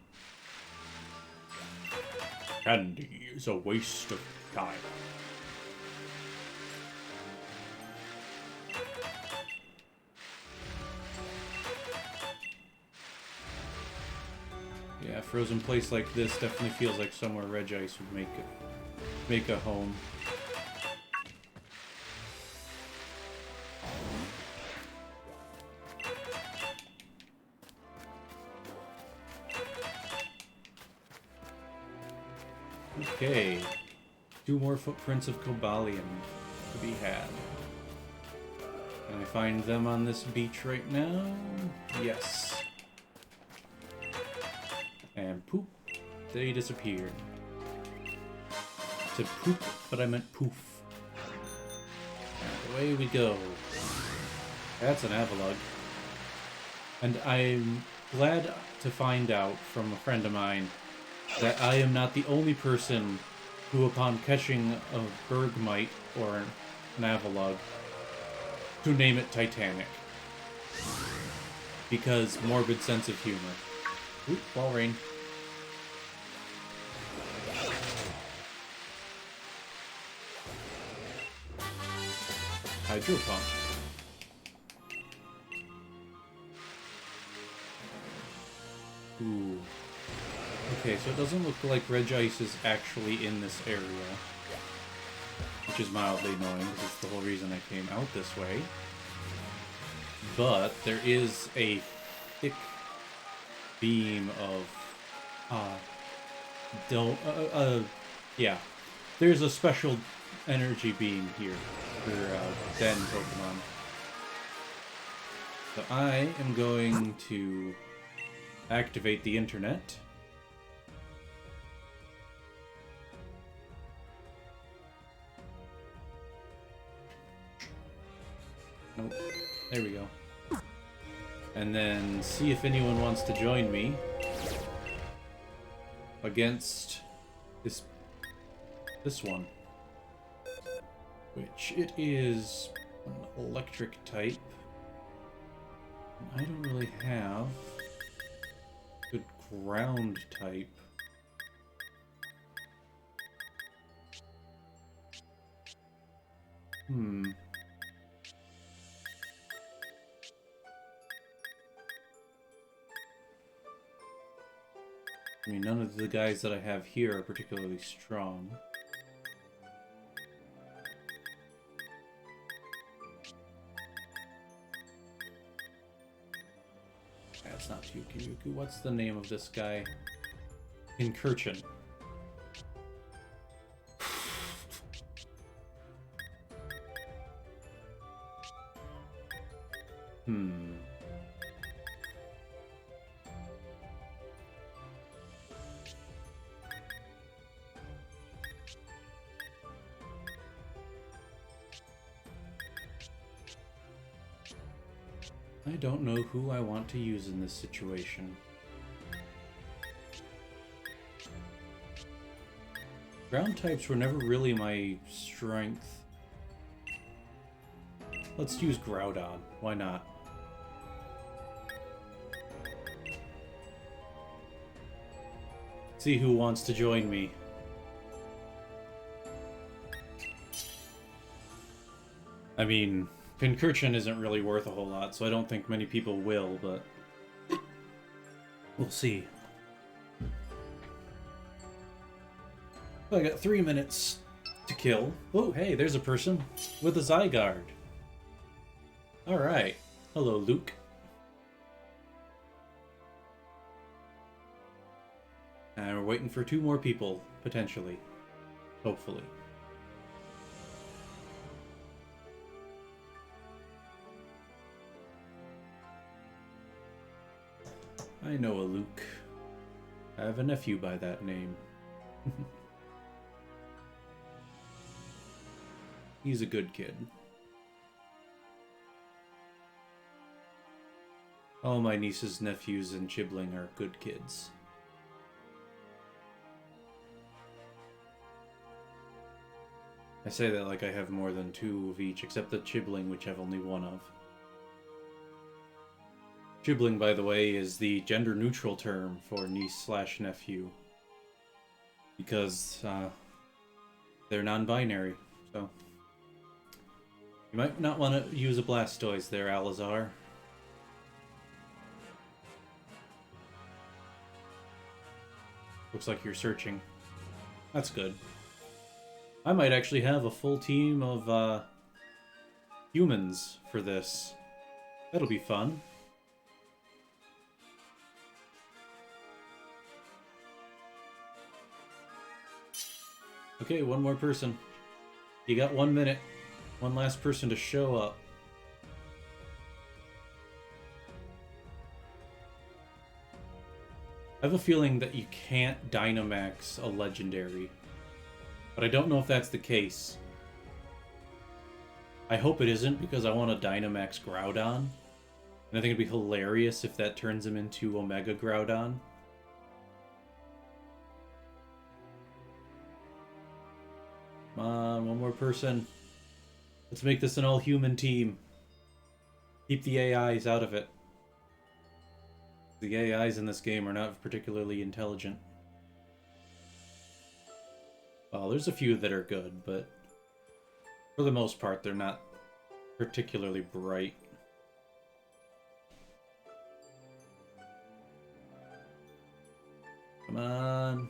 S1: Candy is a waste of time. Yeah, a frozen place like this definitely feels like somewhere Regice would make a home. Okay, 2 more footprints of Cobalion to be had. Can I find them on this beach right now? Yes. And poop, they disappeared. I said poop, but I meant poof. And away we go. That's an Avalugg. And I'm glad to find out from a friend of mine that I am not the only person who, upon catching a Bergmite or an Avalugg, to name it Titanic. Because morbid sense of humor. Oop, ball rain. Hydro Pump. Ooh. Okay, so it doesn't look like Regice is actually in this area. Which is mildly annoying, because it's the whole reason I came out this way. But there is a thick beam of... yeah. There's a special energy beam here for Den Pokemon. So I am going to activate the internet. Nope. There we go. And then see if anyone wants to join me against this one. Which it is an electric type. And I don't really have good ground type. I mean, none of the guys that I have here are particularly strong. That's not Yuki. What's the name of this guy? Pincurchin. I don't know who I want to use in this situation. Ground types were never really my strength. Let's use Groudon. Why not? See who wants to join me. I mean, Pincurchin isn't really worth a whole lot, so I don't think many people will, but we'll see. I got 3 minutes to kill. Oh, hey, there's a person with a Zygarde. Alright. Hello, Luke. And we're waiting for 2 more people, potentially. Hopefully. I know a Luke. I have a nephew by that name. He's a good kid. All my nieces, nephews, and Chibling are good kids. I say that like I have more than 2 of each, except the Chibling, which I've only 1 of. Chibling, by the way, is the gender-neutral term for niece/nephew. Because, they're non-binary, so... You might not want to use a Blastoise there, Alazar. Looks like you're searching. That's good. I might actually have a full team of, humans for this. That'll be fun. Okay, 1 more person. You got 1 minute. 1 last person to show up. I have a feeling that you can't Dynamax a legendary. But I don't know if that's the case. I hope it isn't, because I want to Dynamax Groudon. And I think it'd be hilarious if that turns him into Omega Groudon. Come on, 1 more person. Let's make this an all-human team. Keep the AIs out of it. The AIs in this game are not particularly intelligent. Well, there's a few that are good, but for the most part, they're not particularly bright. Come on.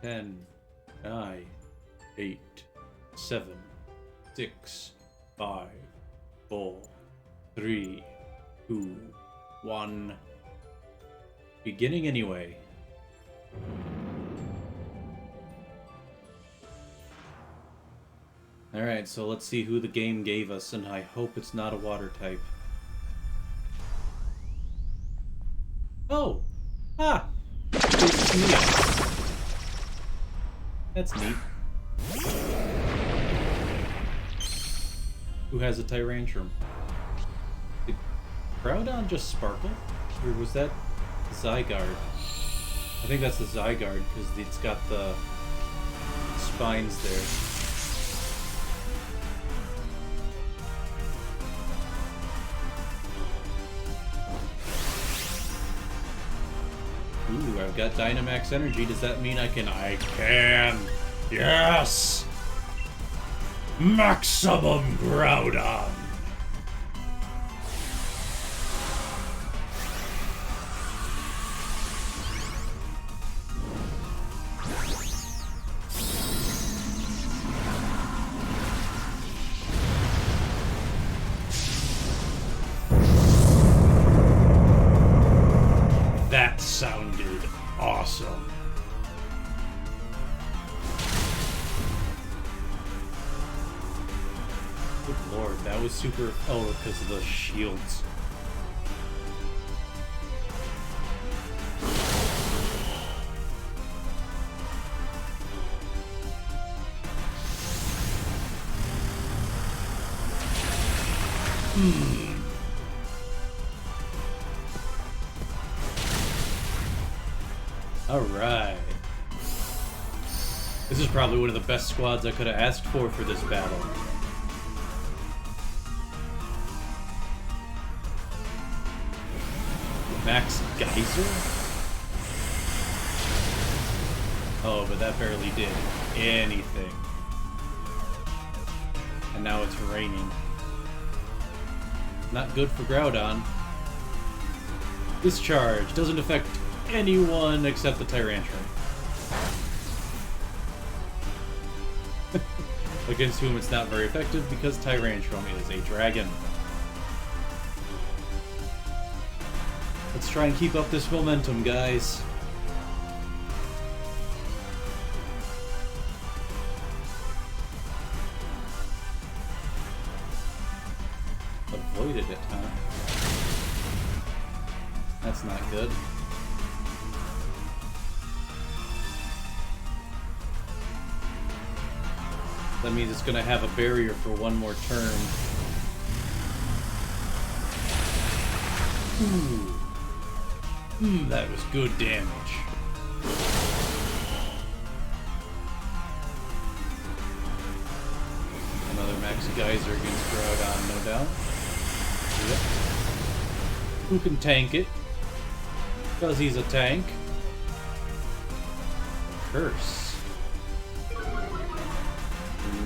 S1: Ten, 9, 8, 7, 6, 5, 4, 3, 2, 1. Beginning anyway. Alright, so let's see who the game gave us, and I hope it's not a water type. Oh! Ah! It's Neo. That's neat. Who has a Tyrantrum? Did Groudon just sparkle? Or was that Zygarde? I think that's the Zygarde, because it's got the spines there. Ooh, I've got Dynamax Energy. Does that mean I can? I can! Yes! Maximum Groudon! That sounded awesome. Good lord, that was super... Oh, because of the shields. Alright. This is probably one of the best squads I could have asked for this battle. Max Geyser? Oh, but that barely did anything. And now it's raining. Not good for Groudon. Discharge doesn't affect anyone except the Tyrantrum. Against whom it's not very effective because Tyrantrum is a dragon. Let's try and keep up this momentum, guys. Avoided it, huh? That's not good. That means it's gonna have a barrier for one more turn. Ooh. That was good damage. Another Max Geyser against Groudon, no doubt. Yep. Who can tank it? Because he's a tank. Curse.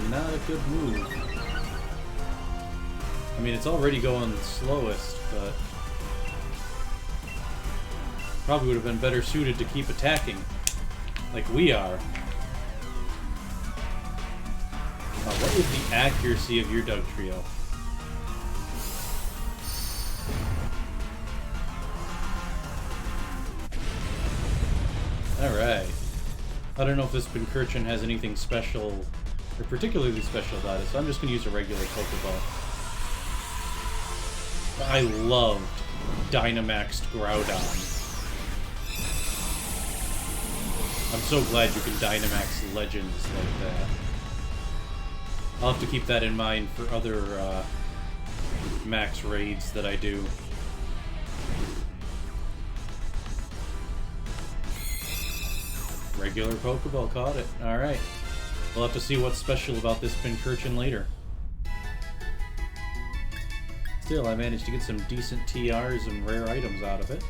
S1: Not a good move. I mean, it's already going slowest, but probably would have been better suited to keep attacking, like we are. What is the accuracy of your Dugtrio? Alright. I don't know if this Pincurchin has anything special, or particularly special about it, so I'm just going to use a regular Pokeball. I loved Dynamaxed Groudon. I'm so glad you can Dynamax Legends like that. I'll have to keep that in mind for other max raids that I do. Regular Pokeball caught it. Alright. We'll have to see what's special about this Pincurchin later. Still, I managed to get some decent TRs and rare items out of it.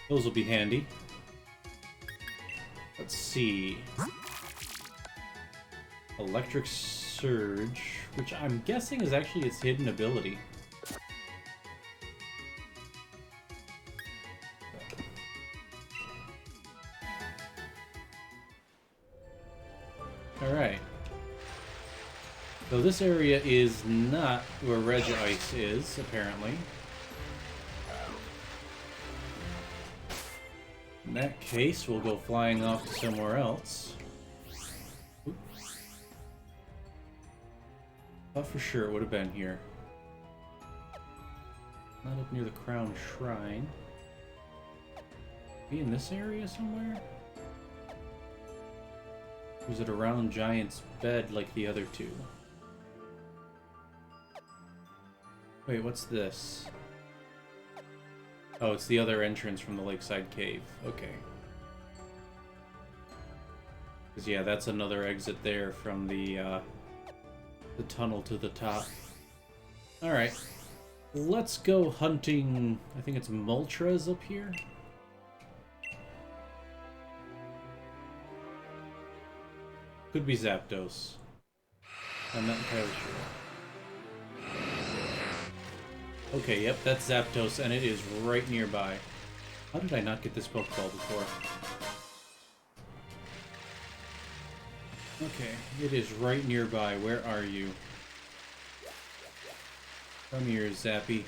S1: Those will be handy. Let's see. Electric Surge, which I'm guessing is actually its hidden ability. Alright. So this area is not where Regice is, apparently. In that case, we'll go flying off to somewhere else. Oops. Thought for sure it would have been here. Not up near the Crown Shrine. Be in this area somewhere? Or is it around Giant's bed like the other two? Wait, what's this? Oh, it's the other entrance from the Lakeside Cave. Okay. Because, yeah, that's another exit there from the tunnel to the top. Alright. Let's go hunting... I think it's Moltres up here? Could be Zapdos. I'm not entirely sure. Okay, yep, that's Zapdos, and it is right nearby. How did I not get this Pokeball before? Okay, it is right nearby. Where are you? Come here, Zappy.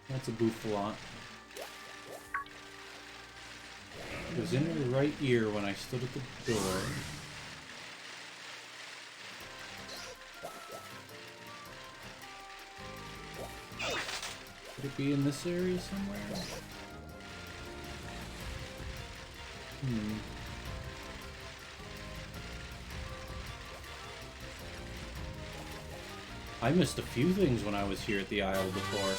S1: That's a Bouffalant. It was in her right ear when I stood at the door. Could it be in this area somewhere? I missed a few things when I was here at the Isle before.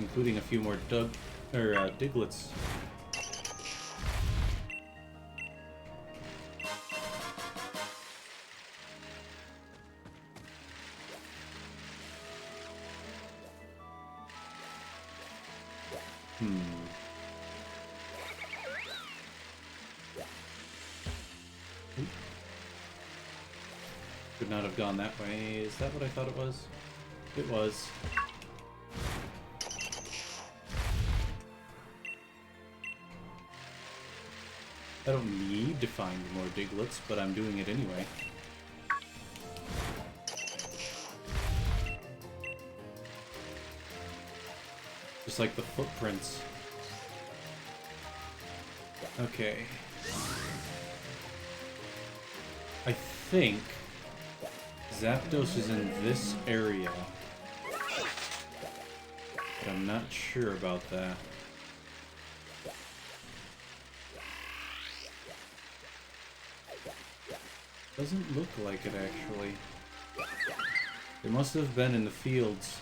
S1: Including a few more Diglets. Hmm. Could not have gone that way. Is that what I thought it was? It was. I don't need to find more Diglets, but I'm doing it anyway. Just like the footprints. Okay. I think Zapdos is in this area, but I'm not sure about that. Doesn't look like it, actually. It must have been in the fields.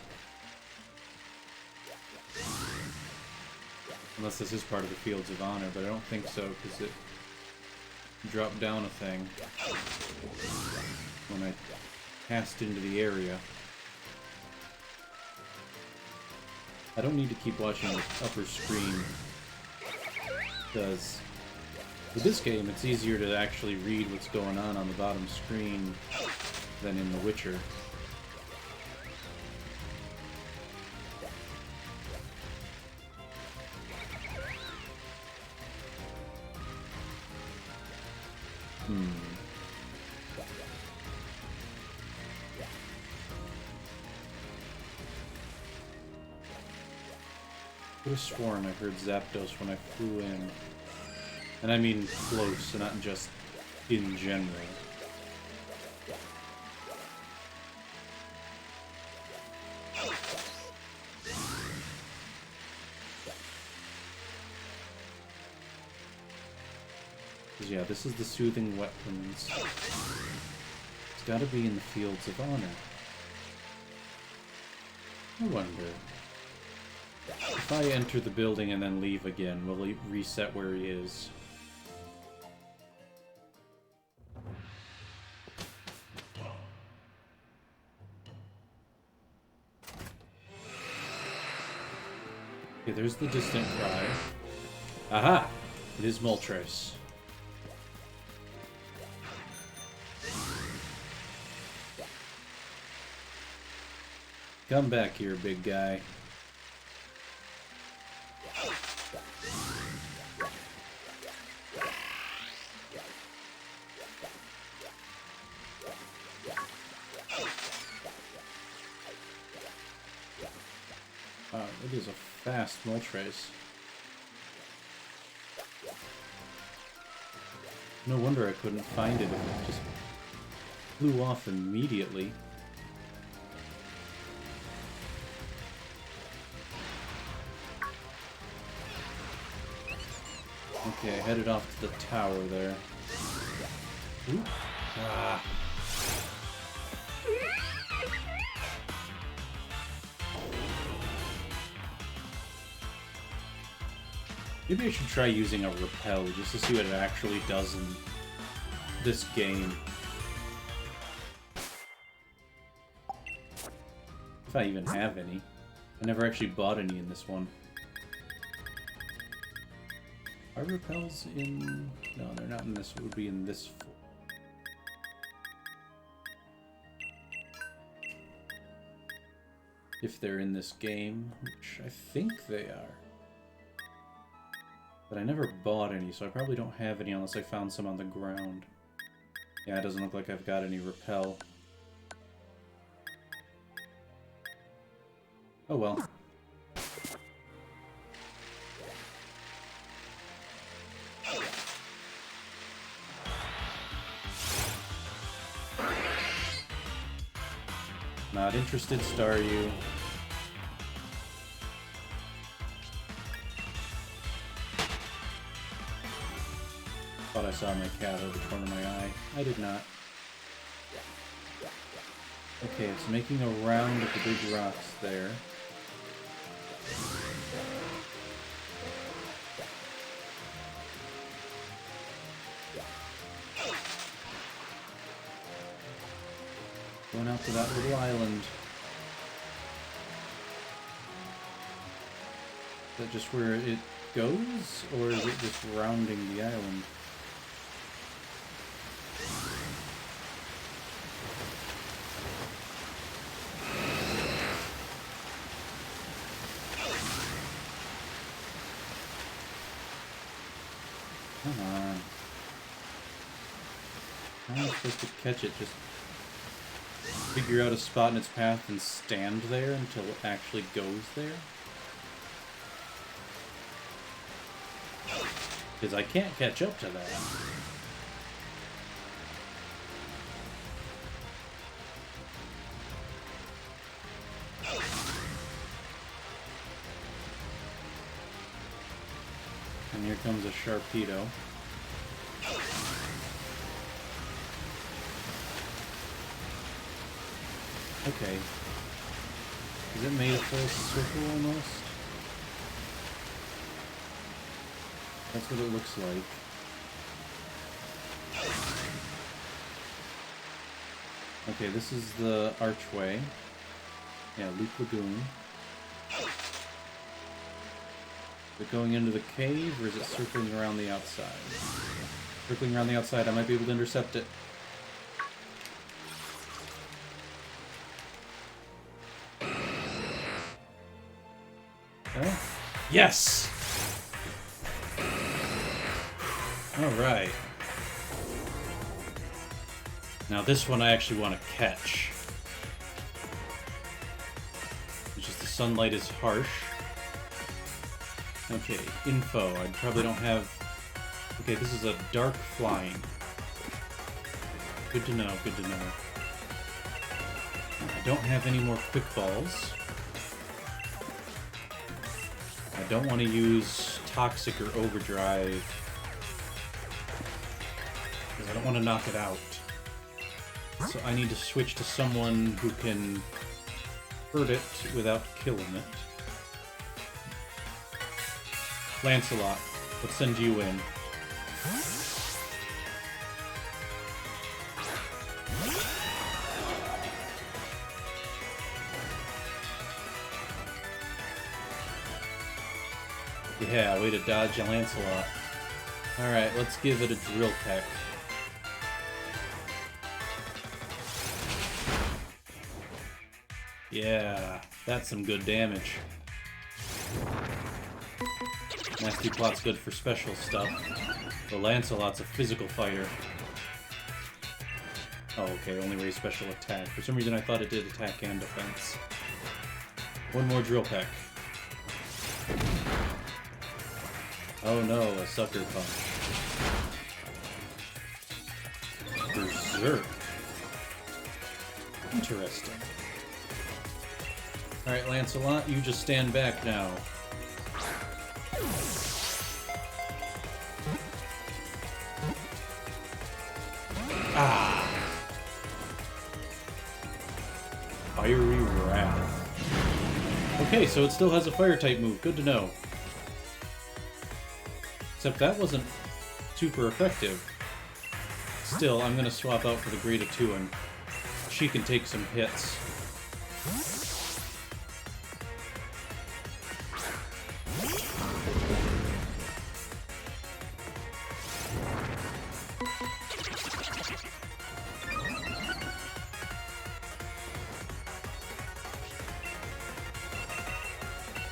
S1: Unless this is part of the Fields of Honor, but I don't think so, because it dropped down a thing when I passed into the area. I don't need to keep watching the upper screen, because with this game it's easier to actually read what's going on the bottom screen than in The Witcher. I could have sworn I heard Zapdos when I flew in. And I mean close, and not just in general. Because yeah, this is the Soothing Wetlands. It's gotta be in the Fields of Honor. I wonder. If I enter the building and then leave again, will he reset where he is? Okay, there's the distant cry. Aha! It is Moltres. Come back here, big guy. Wow, it is a fast Moltres. No wonder I couldn't find it if it just flew off immediately. Okay, headed off to the tower there. Ooh. Ah. Maybe I should try using a repel just to see what it actually does in this game. If I even have any. I never actually bought any in this one. Are repels in... No, they're not in this. It would be in this... If they're in this game, which I think they are. But I never bought any, so I probably don't have any unless I found some on the ground. Yeah, it doesn't look like I've got any repel. Oh well. Not interested, Staryu. Thought I saw my cat out of the corner of my eye. I did not. Okay, it's making a round of the big rocks there. Going out to that little island. Is that just where it goes, or is it just rounding the island? Come on. How am I supposed to catch it? Just figure out a spot in its path and stand there until it actually goes there? Because I can't catch up to that. And here comes a Sharpedo. Okay. Is it made a full circle almost? That's what it looks like. Okay, this is the archway. Yeah, Loop Lagoon. Is it going into the cave, or is it circling around the outside? Circling around the outside, I might be able to intercept it. Oh. Yes! Alright. Now this one I actually want to catch. It's just the sunlight is harsh. Okay, info. I probably don't have... Okay, this is a dark flying. Good to know, good to know. I don't have any more quick balls. I don't want to use Toxic or Overdrive, because I don't want to knock it out. So I need to switch to someone who can hurt it without killing it. Lancelot, let's send you in. Yeah, way to dodge a Lancelot. Alright, let's give it a drill peck. Yeah, that's some good damage. Nasty Plot's good for special stuff. The Lancelot's a physical fighter. Oh, okay, only raise special attack. For some reason I thought it did attack and defense. One more drill peck. Oh no, a sucker punch. Berserk. Interesting. Alright, Lancelot, you just stand back now. Ah! Fiery Wrath. Okay, so it still has a fire-type move. Good to know. Except that wasn't super effective. Still, I'm gonna swap out for the Great Atuan. She can take some hits.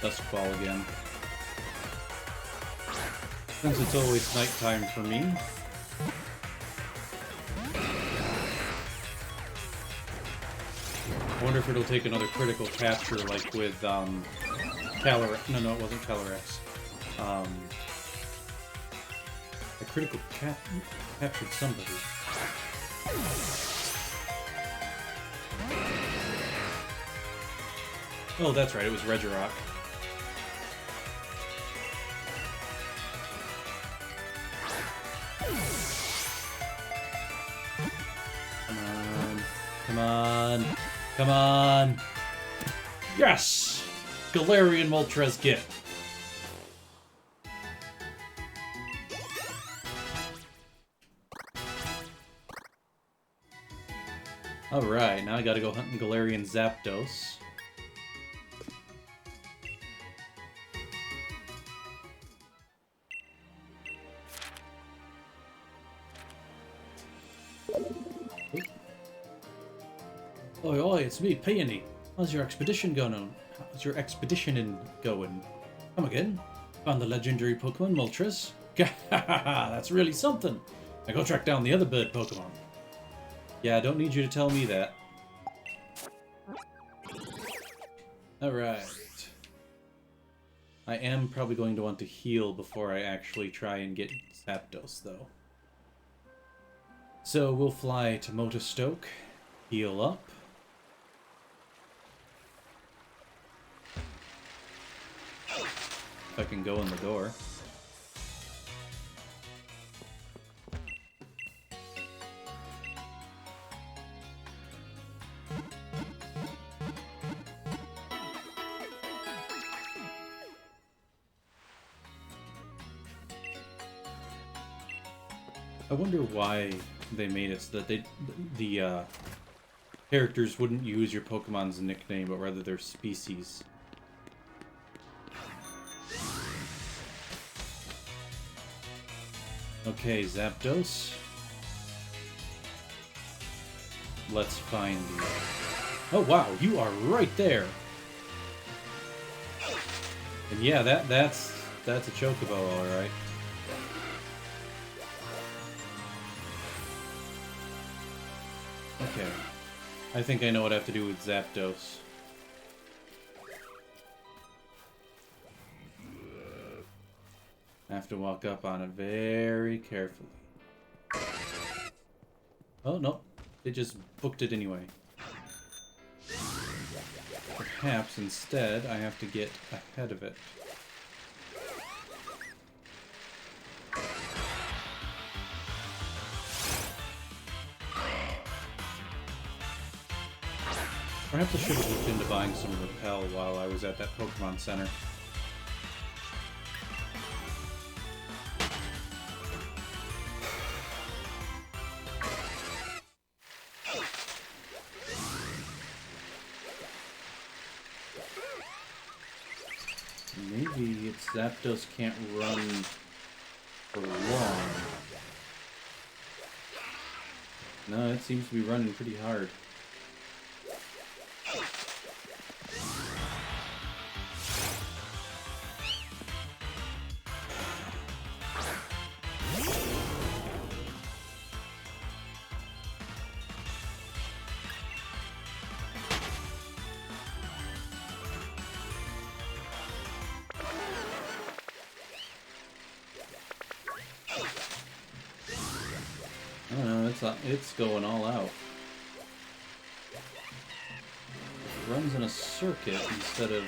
S1: Duskfall again. Since it's always nighttime for me. I wonder if it'll take another critical capture like with Calyrex. No, it wasn't Calyrex. A critical captured somebody. Oh, that's right, it was Regirock. Come on. Come on. Yes! Galarian Moltres Git. Alright, now I gotta go hunting Galarian Zapdos. Oi, oi, it's me, Peony. How's your expedition going on? How's your expedition going? Come again? Found the legendary Pokemon Moltres? That's really something. Now go track down the other bird Pokemon. Yeah, I don't need you to tell me that. Alright. I am probably going to want to heal before I actually try and get Zapdos, though. So we'll fly to Motostoke, heal up. If I can go in the door. I wonder why they made it so that the characters wouldn't use your Pokemon's nickname, but rather their species. Okay, Zapdos. Let's find you. Oh wow, you are right there. And yeah, that's a Chocobo, all right. Okay. I think I know what I have to do with Zapdos. I have to walk up on it very carefully. Oh, no. They just booked it anyway. Perhaps instead I have to get ahead of it. Perhaps I should have looked into buying some Repel while I was at that Pokemon Center. Maybe it's Zapdos can't run for long. No, it seems to be running pretty hard. I don't know, it's going all out. It runs in a circuit instead of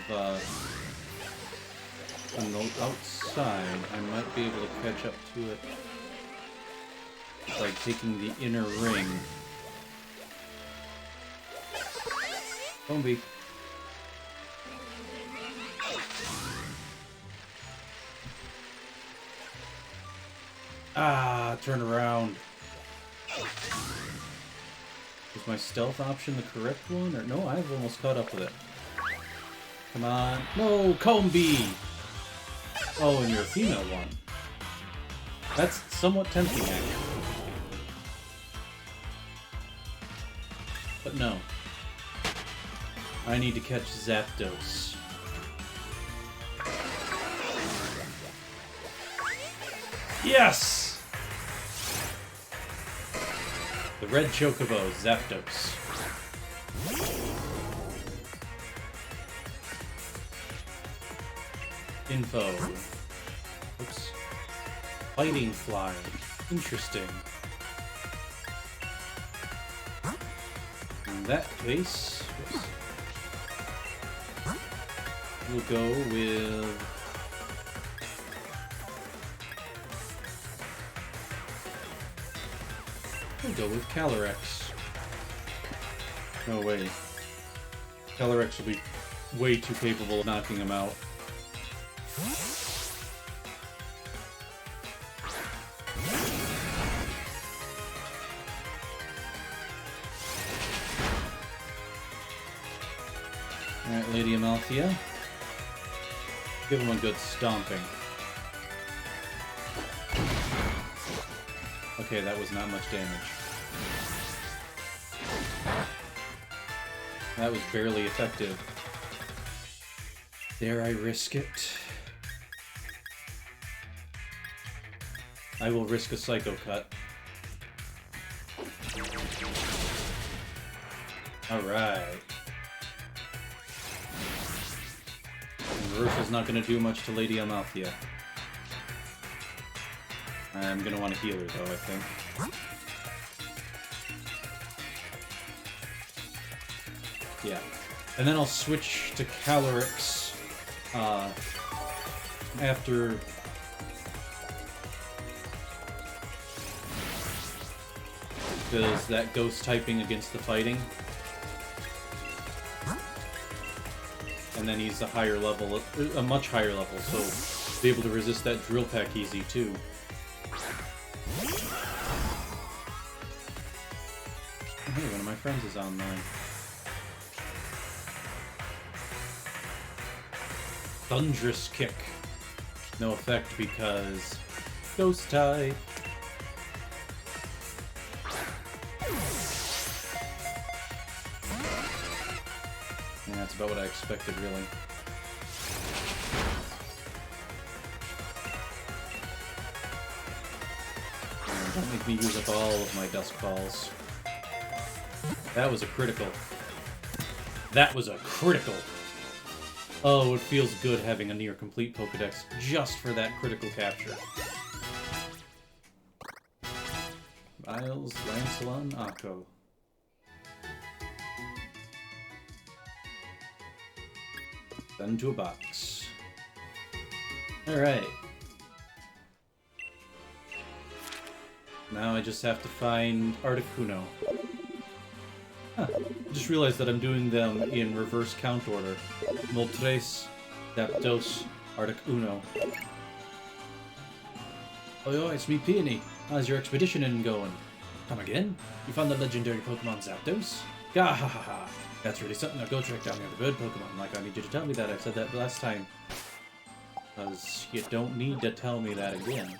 S1: on the outside. I might be able to catch up to it by taking the inner ring. Combi. Ah, turn around. Is my stealth option the correct one? Or no, I've almost caught up with it. Come on. No, Combi! Oh, and you're a female one. That's somewhat tempting, actually. But no. I need to catch Zapdos. Yes! The red Chocobo, Zapdos. Info. Oops. Fighting Fly. Interesting. In that case, we'll go with... We'll go with Calyrex. No way. Calyrex will be way too capable of knocking him out. Alright, Lady Amalthea. Give him a good stomping. Okay, that was not much damage. That was barely effective. Dare I risk it? I will risk a Psycho Cut. Alright. Reverse is not going to do much to Lady Amalthea. I'm going to want to heal her, though, I think. Yeah. And then I'll switch to Calyrex after... Does that ghost typing against the fighting. And then he's a higher level, a much higher level, so be able to resist that drill pack easy too. Hey, one of my friends is online. Thunderous Kick. No effect because ghost type. Yeah, that's about what I expected, really. Don't make me use up all of my Dusk Balls. That was a critical. That was a critical! Oh, it feels good having a near-complete Pokedex just for that critical capture. Miles, Lancelot, Akko. Then to a box. Alright. Now I just have to find Articuno. Huh. I just realized that I'm doing them in reverse count order. Moltres, Zapdos, Articuno. Oh, it's me, Peony. How's your expedition going? Come again? You found the legendary Pokemon Zapdos? Gahahaha! That's really something. Now go track down the other bird Pokemon. Like, I need you to tell me that. I said that last time. Because you don't need to tell me that again.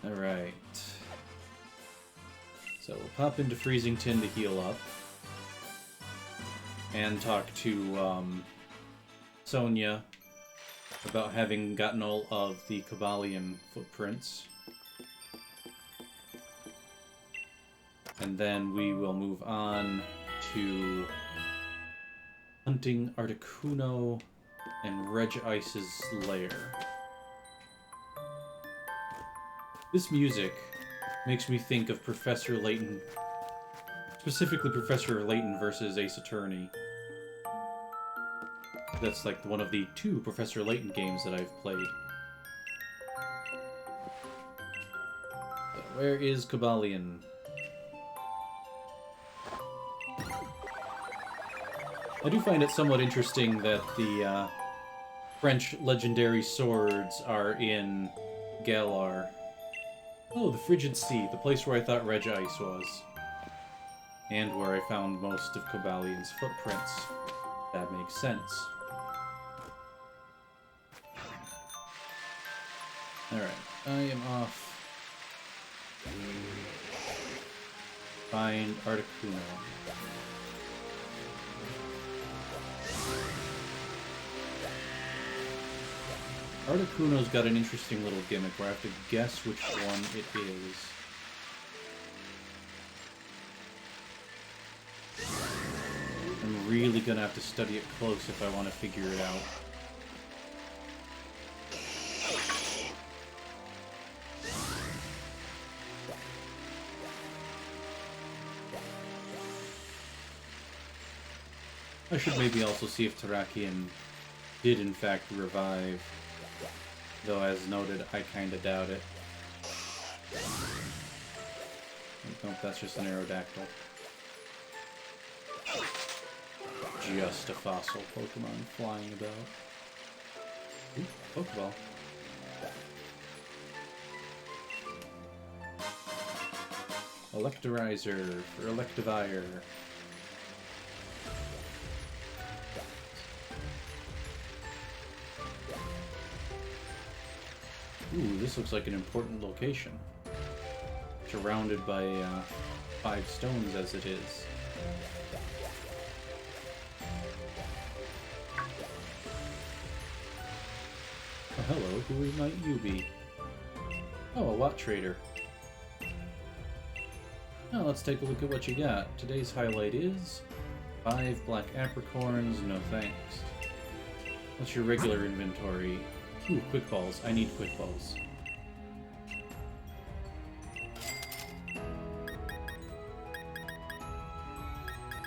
S1: Alright. So we'll pop into Freezington to heal up. And talk to, Sonia about having gotten all of the Galarian footprints. And then we will move on to hunting Articuno and Regice's lair. This music makes me think of Professor Layton, specifically Professor Layton versus Ace Attorney. That's like one of the 2 Professor Layton games that I've played. But where is Galarian? I do find it somewhat interesting that the French legendary swords are in Galar. Oh, the Frigid Sea, the place where I thought Regice was. And where I found most of Galarian's footprints. That makes sense. Alright, I am off. Find Articuno. Articuno's got an interesting little gimmick where I have to guess which one it is. I'm really gonna have to study it close if I want to figure it out. I should maybe also see if Terrakion did in fact revive. Though, as noted, I kinda doubt it. Nope, that's just an Aerodactyl. Just a fossil Pokemon flying about. Ooh, Pokeball. Electorizer for Electivire. Ooh, this looks like an important location. Surrounded by 5 stones as it is. Oh, hello, who might you be? Oh, a Watt Trader. Now let's take a look at what you got. Today's highlight is 5 black apricorns, no thanks. What's your regular inventory? Ooh, quick balls. I need quick balls.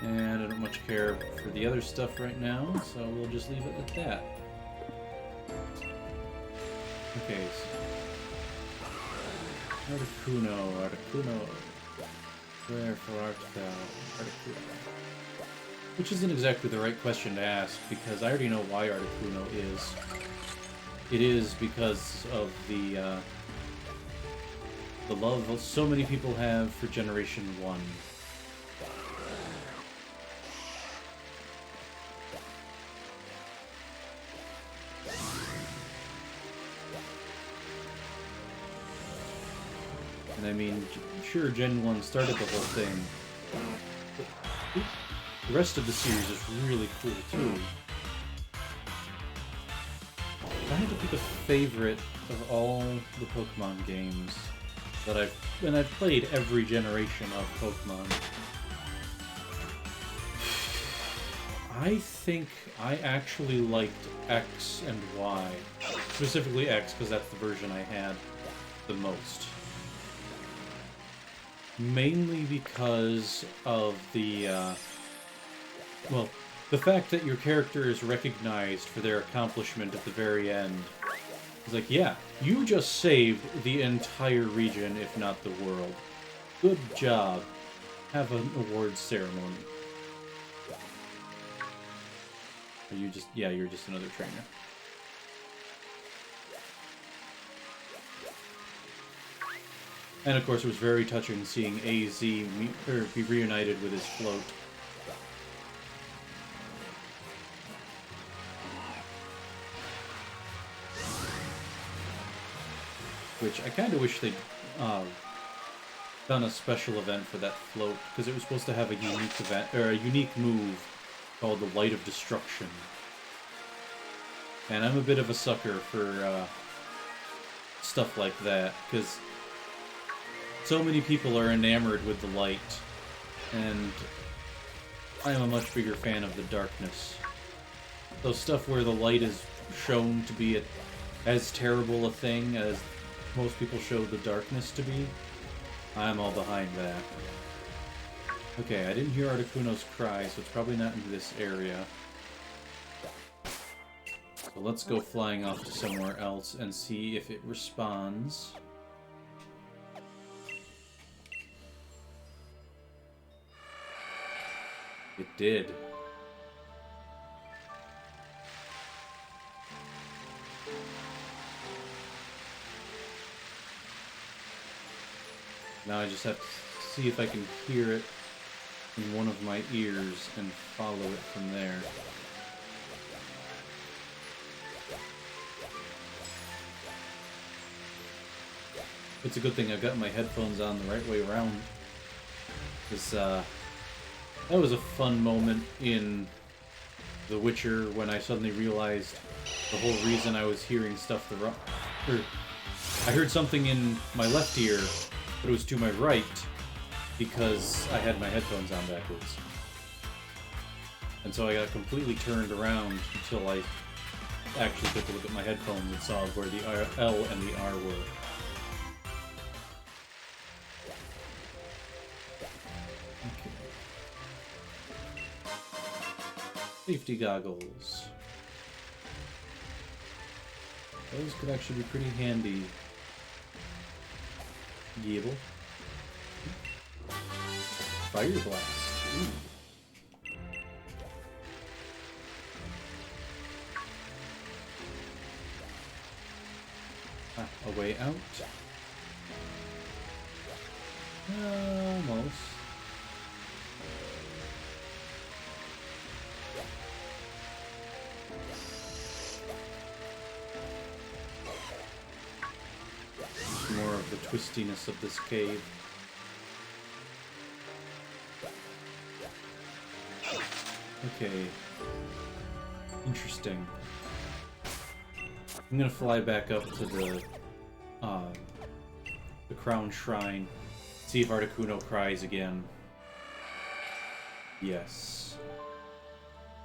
S1: And I don't much care for the other stuff right now, so we'll just leave it at that. Okay, so Articuno. Wherefore art thou, Articuno? Which isn't exactly the right question to ask, because I already know why Articuno is. It is because of the love so many people have for Generation 1. And I mean, sure, Gen 1 started the whole thing. The rest of the series is really cool, too. If I had to pick a favorite of all the Pokemon games that I've played every generation of Pokemon, I think I actually liked X and Y. Specifically X, because that's the version I had the most. Mainly because of the, well, the fact that your character is recognized for their accomplishment at the very end. It's like, yeah, you just saved the entire region, if not the world. Good job. Have an awards ceremony. Or you just, yeah, you're just another trainer. And of course, it was very touching seeing AZ be reunited with his float. Which I kind of wish they'd done a special event for that float, because it was supposed to have a unique event or a unique move called the Light of Destruction. And I'm a bit of a sucker for stuff like that, because so many people are enamored with the light, and I'm a much bigger fan of the darkness. So stuff where the light is shown to be as terrible a thing as most people show the darkness to be, I'm all behind that. Okay, I didn't hear Articuno's cry, so it's probably not in this area. So let's go flying off to somewhere else and see if it responds. It did. Now I just have to see if I can hear it in one of my ears and follow it from there. It's a good thing I've got my headphones on the right way around. Because, that was a fun moment in The Witcher when I suddenly realized the whole reason I was hearing stuff I heard something in my left ear, but it was to my right because I had my headphones on backwards. And so I got completely turned around until I actually took a look at my headphones and saw where the L and the R were. Safety goggles. Those could actually be pretty handy. Gable. Fire blast. Ooh. Ah, a way out. Almost. More of the twistiness of this cave. Okay. Interesting. I'm gonna fly back up to the Crown Shrine, see if Articuno cries again. Yes.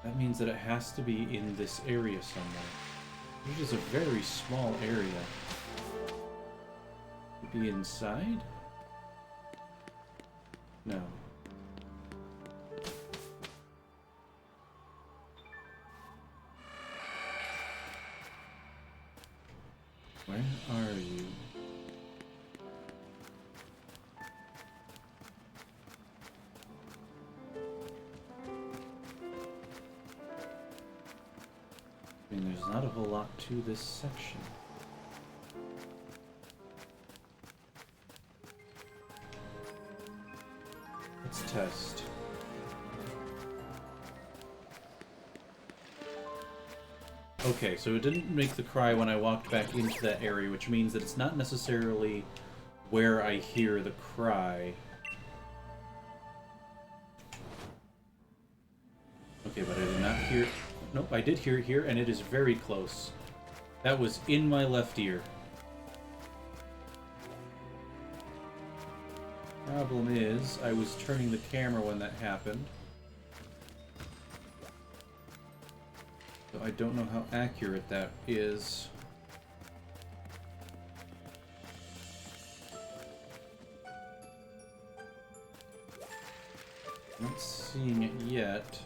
S1: That means that it has to be in this area somewhere. It is a very small area. Could it be inside? No. Where are you? I mean, there's not a whole lot to this section. Let's test. Okay, so it didn't make the cry when I walked back into that area, which means that it's not necessarily where I hear the cry. Okay, but I did not hear... Nope, I did hear it here, and it is very close. That was in my left ear. Problem is, I was turning the camera when that happened. So I don't know how accurate that is. Not seeing it yet.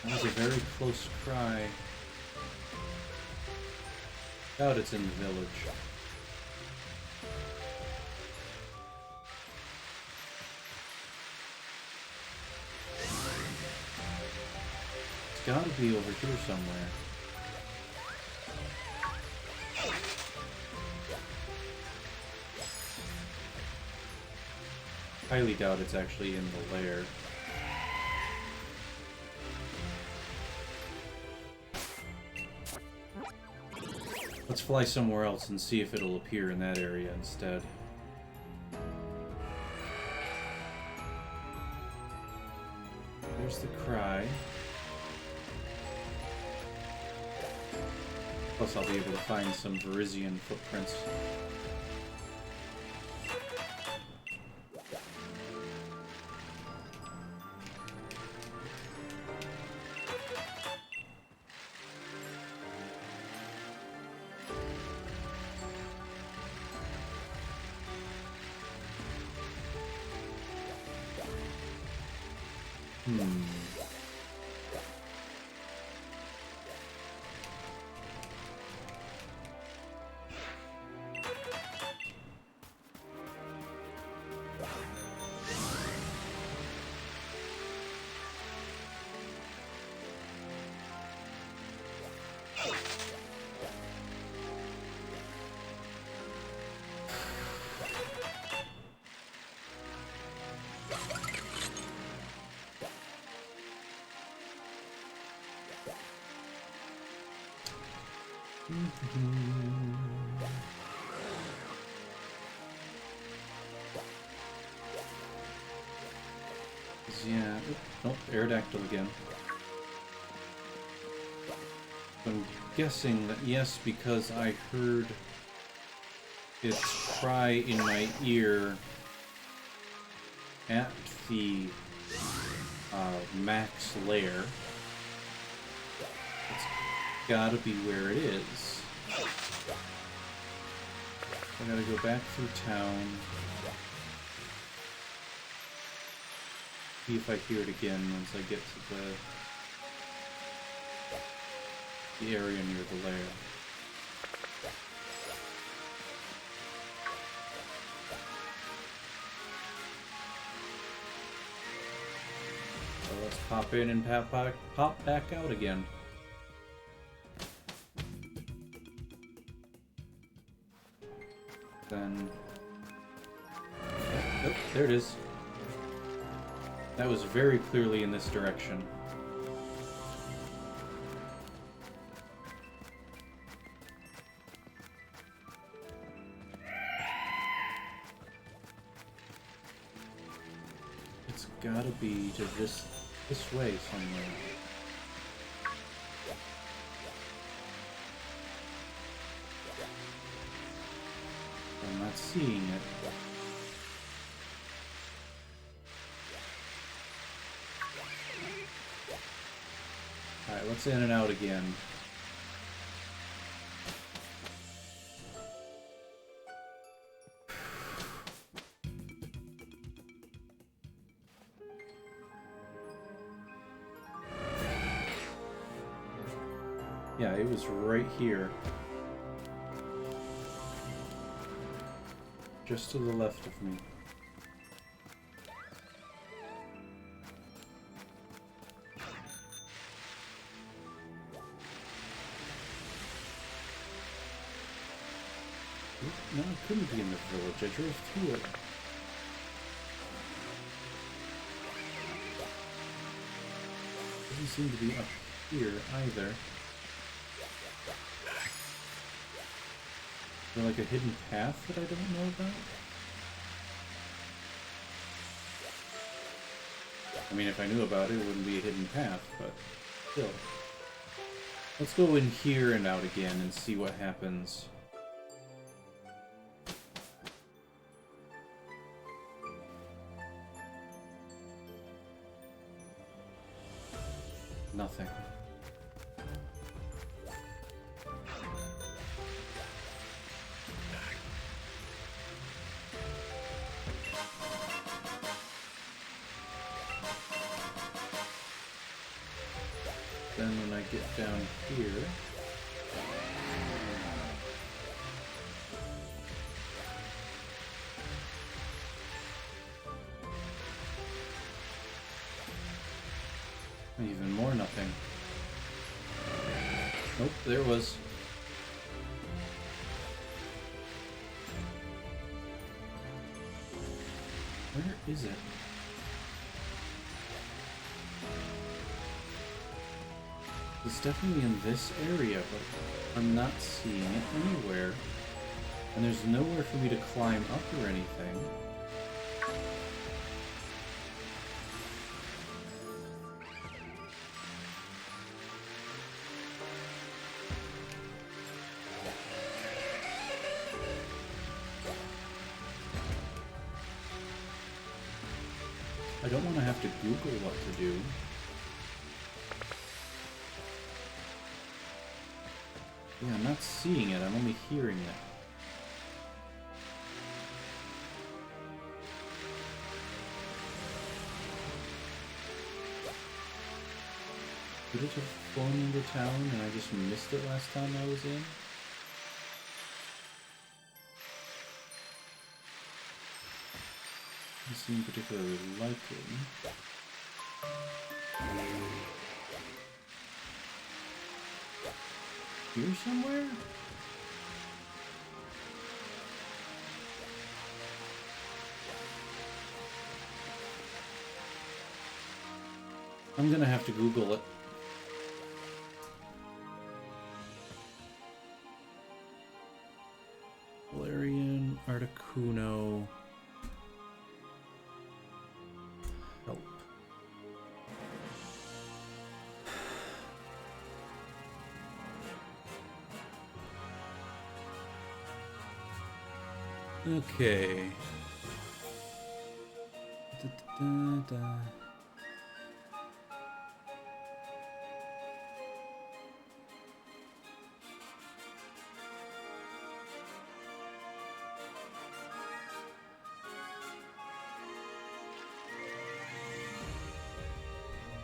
S1: That was a very close cry. Doubt it's in the village. It's gotta be over here somewhere. Highly doubt it's actually in the lair. Let's fly somewhere else and see if it'll appear in that area instead. There's the cry. Plus I'll be able to find some Verizian footprints. Yeah. Nope, Aerodactyl again. I'm guessing that yes, because I heard its cry in my ear at the max lair. It's gotta be where it is. I gotta go back through town. See if I hear it again once I get to the area near the lair. So let's pop in and pop back out again. Then... oh, there it is. That was very clearly in this direction. gotta be to this way somewhere. I'm not seeing it. Alright, let's in and out again. Yeah, it was right here. Just to the left of me. No, it couldn't be in the village. I drove through it. Doesn't seem to be up here either. Is there like a hidden path that I don't know about? I mean, if I knew about it, it wouldn't be a hidden path, but still. Let's go in here and out again and see what happens. Nothing. Then when I get down here... even more nothing. Nope, there was. Where is it? It's definitely in this area, but I'm not seeing it anywhere. And there's nowhere for me to climb up or anything. I don't want to have to Google what to do. Yeah, I'm not seeing it, I'm only hearing it. Could it have flown into town and I just missed it last time I was in? Doesn't seem particularly likely. Here somewhere? I'm gonna have to Google it. Galarian Articuno. Help. Okay.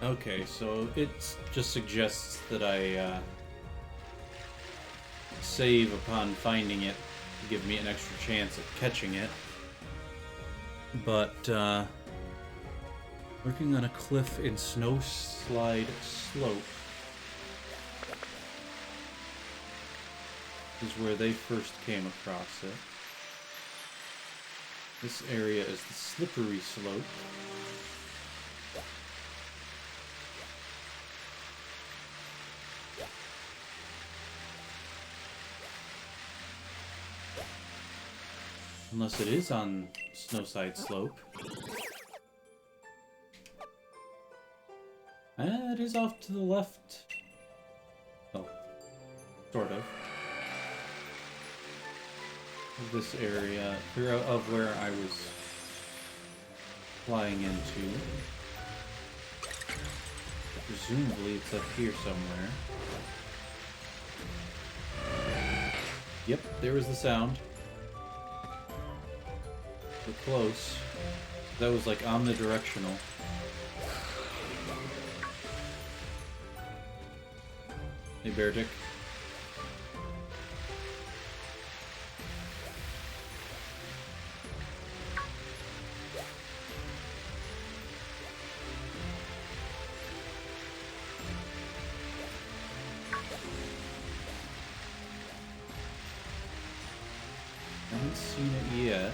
S1: Okay, so it just suggests that I save upon finding it to give me an extra chance at catching it. But working on a cliff in Snowslide Slope is where they first came across it. This area is the Slippery Slope. Unless it is on Snowside Slope. it is off to the left. Oh, sort of. This area, of where I was flying into. Presumably it's up here somewhere. Yep, there was the sound. We're close. That was like omnidirectional. Hey, Bear Dick. Haven't seen it yet.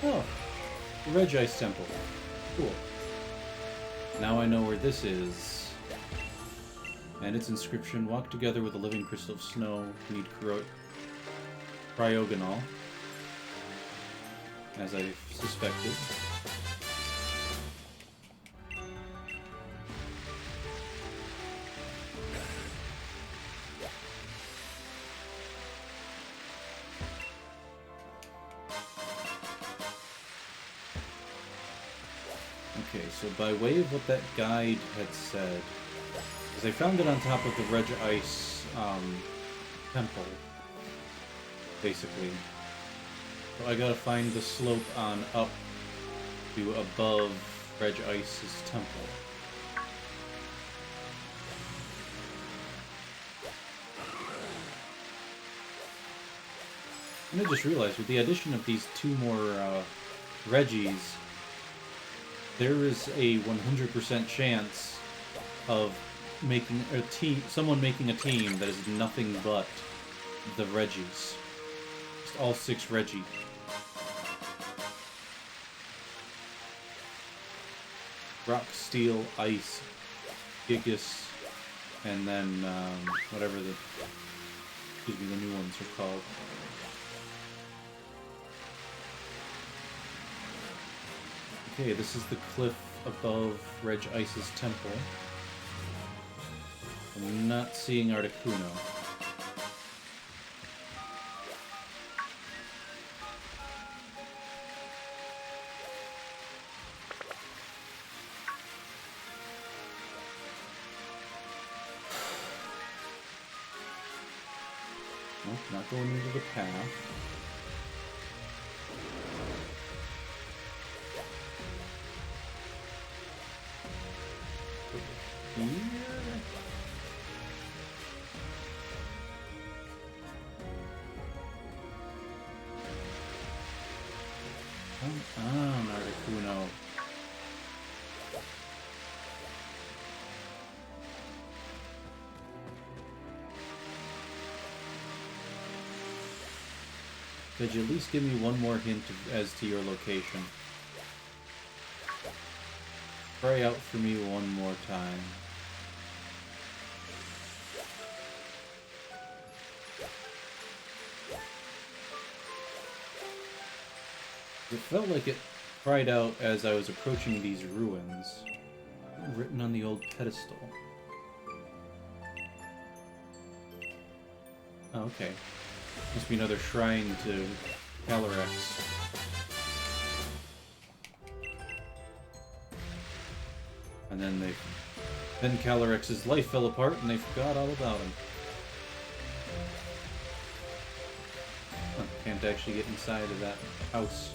S1: Oh, the Regice Temple. Cool. Now I know where this is. And its inscription, walk together with a living crystal of snow, need cryogonal. As I suspected. Okay, so by way of what that guide had said, because I found it on top of the Regice temple, basically. So I gotta find the slope on up to above Regice's temple. And I just realized, with the addition of these 2 more Regis, there is a 100% chance of making a team, someone making a team that is nothing but the Regis. Just all 6 Regi. Rock, Steel, Ice, Gigas, and then whatever the new ones are called. Okay, this is the cliff above Regice's temple. I'm not seeing Articuno. Nope, not going into the path. Here? Come on, Articuno. Could you at least give me one more hint as to your location? Cry out for me one more time. It felt like it cried out as I was approaching these ruins, written on the old pedestal. Oh, okay. Must be another shrine to Calyrex. And then Calyrex's life fell apart and they forgot all about him. Oh, can't actually get inside of that house.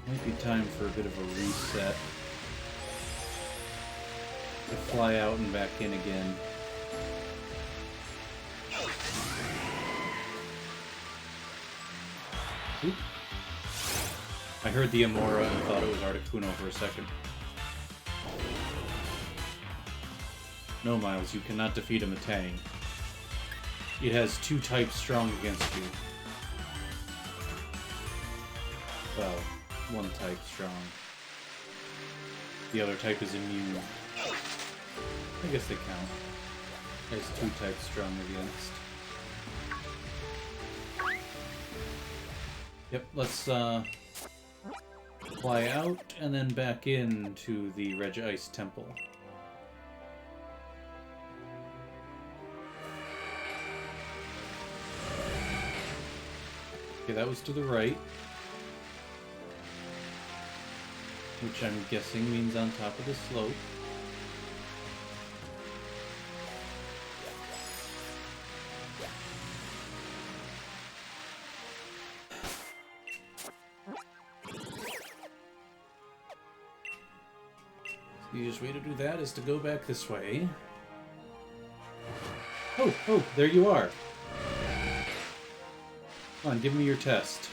S1: Might be time for a bit of a reset. To fly out and back in again. Oop. I heard the Amora and thought it was Articuno for a second. No, Miles, you cannot defeat a Metang. It has 2 types strong against you. Well, 1 type strong. The other type is immune. I guess they count. There's 2 types strong against. Yep, let's fly out and then back into the Regice Temple. Okay, that was to the right. Which I'm guessing means on top of the slope. The easiest way to do that is to go back this way. Oh, there you are. Come on, give me your test.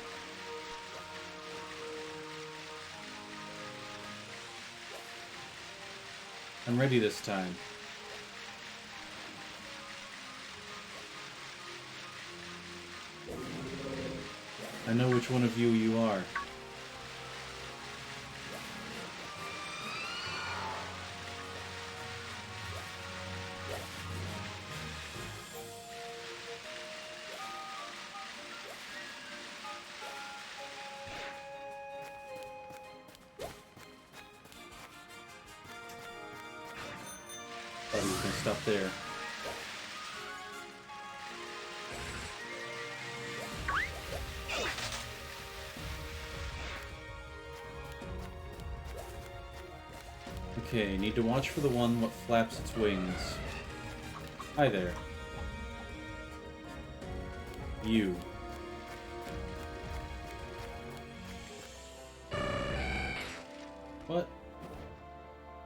S1: I'm ready this time. I know which one of you are. Thought he was gonna stop there. Okay, need to watch for the one what flaps its wings. Hi there. You. What?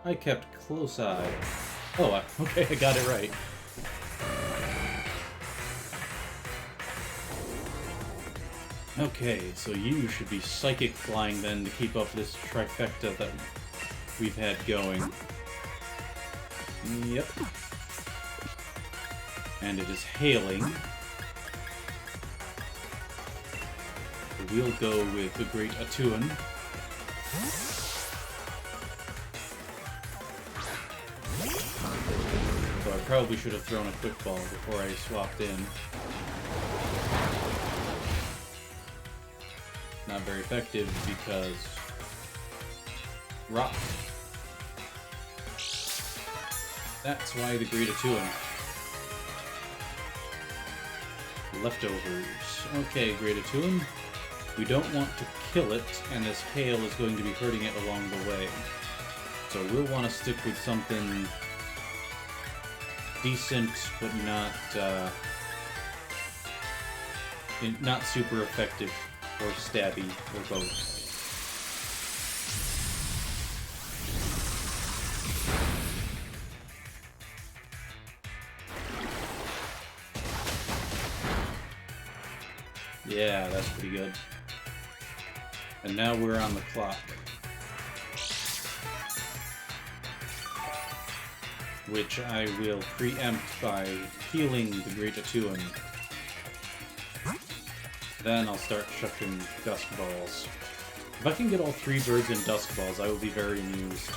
S1: I kept close eye. Oh, okay, I got it right. Okay, so you should be psychic flying then to keep up this trifecta that we've had going. Yep. And it is hailing. We'll go with the Great Atuan. So I probably should have thrown a quick ball before I swapped in. Not very effective because rock. That's why the Great Atuan. Leftovers. Okay, Great Atuan. We don't want to kill it, and this hail is going to be hurting it along the way. So we'll want to stick with something decent, but not super effective or stabby or both. Yeah, that's pretty good. And now we're on the clock. Which I will preempt by healing the Great Atuan. Then I'll start chucking Dusk Balls. If I can get all 3 birds in Dusk Balls, I will be very amused.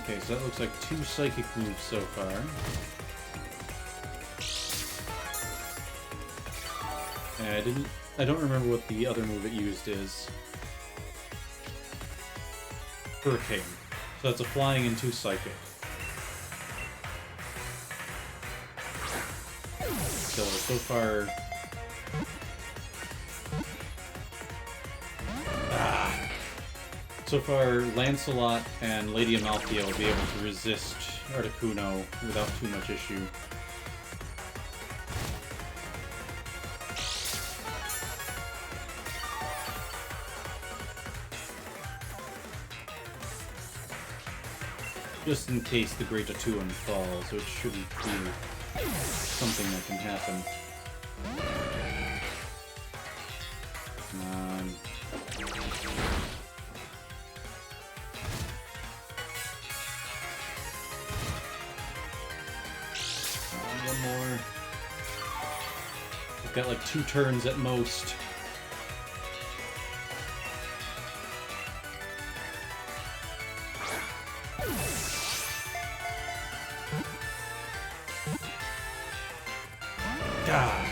S1: Okay, so that looks like 2 psychic moves so far. And I don't remember what the other move it used is. Hurricane. So that's a flying and 2 psychic. So far... So far, Lancelot and Lady Amalthea will be able to resist Articuno without too much issue. Just in case the Great Atuan falls, which shouldn't be something that can happen. Come on. got like 2 turns at most. God.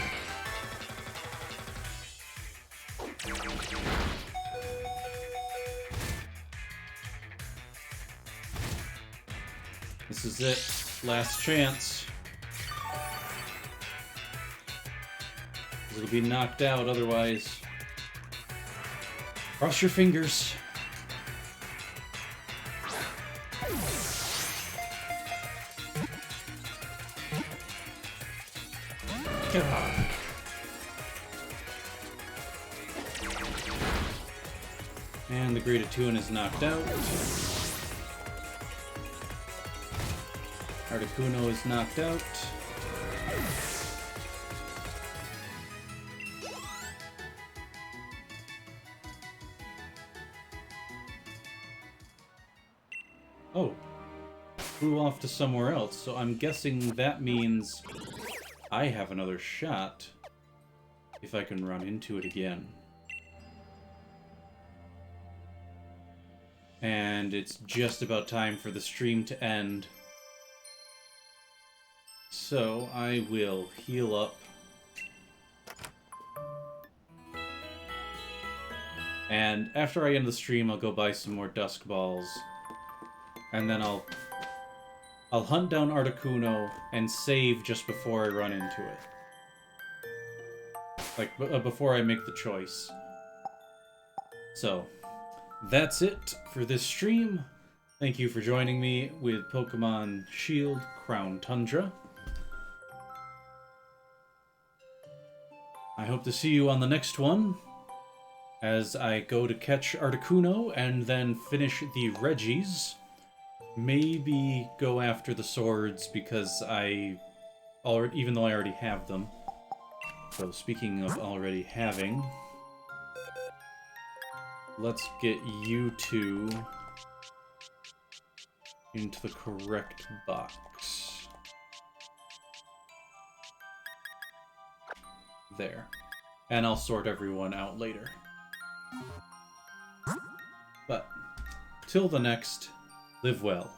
S1: This is it. Last chance. It'll be knocked out otherwise. Cross your fingers. God. And the Great Atuan is knocked out. Articuno is knocked out. Oh. Flew off to somewhere else, so I'm guessing that means I have another shot if I can run into it again. And it's just about time for the stream to end. So I will heal up. And after I end the stream, I'll go buy some more Dusk Balls. And then I'll hunt down Articuno and save just before I run into it. Like, before I make the choice. So, that's it for this stream. Thank you for joining me with Pokemon Shield Crown Tundra. I hope to see you on the next one, as I go to catch Articuno and then finish the Reggies. Maybe go after the swords, because even though I already have them. So speaking of already having, let's get you two into the correct box. There. And I'll sort everyone out later. But, till the next, live well.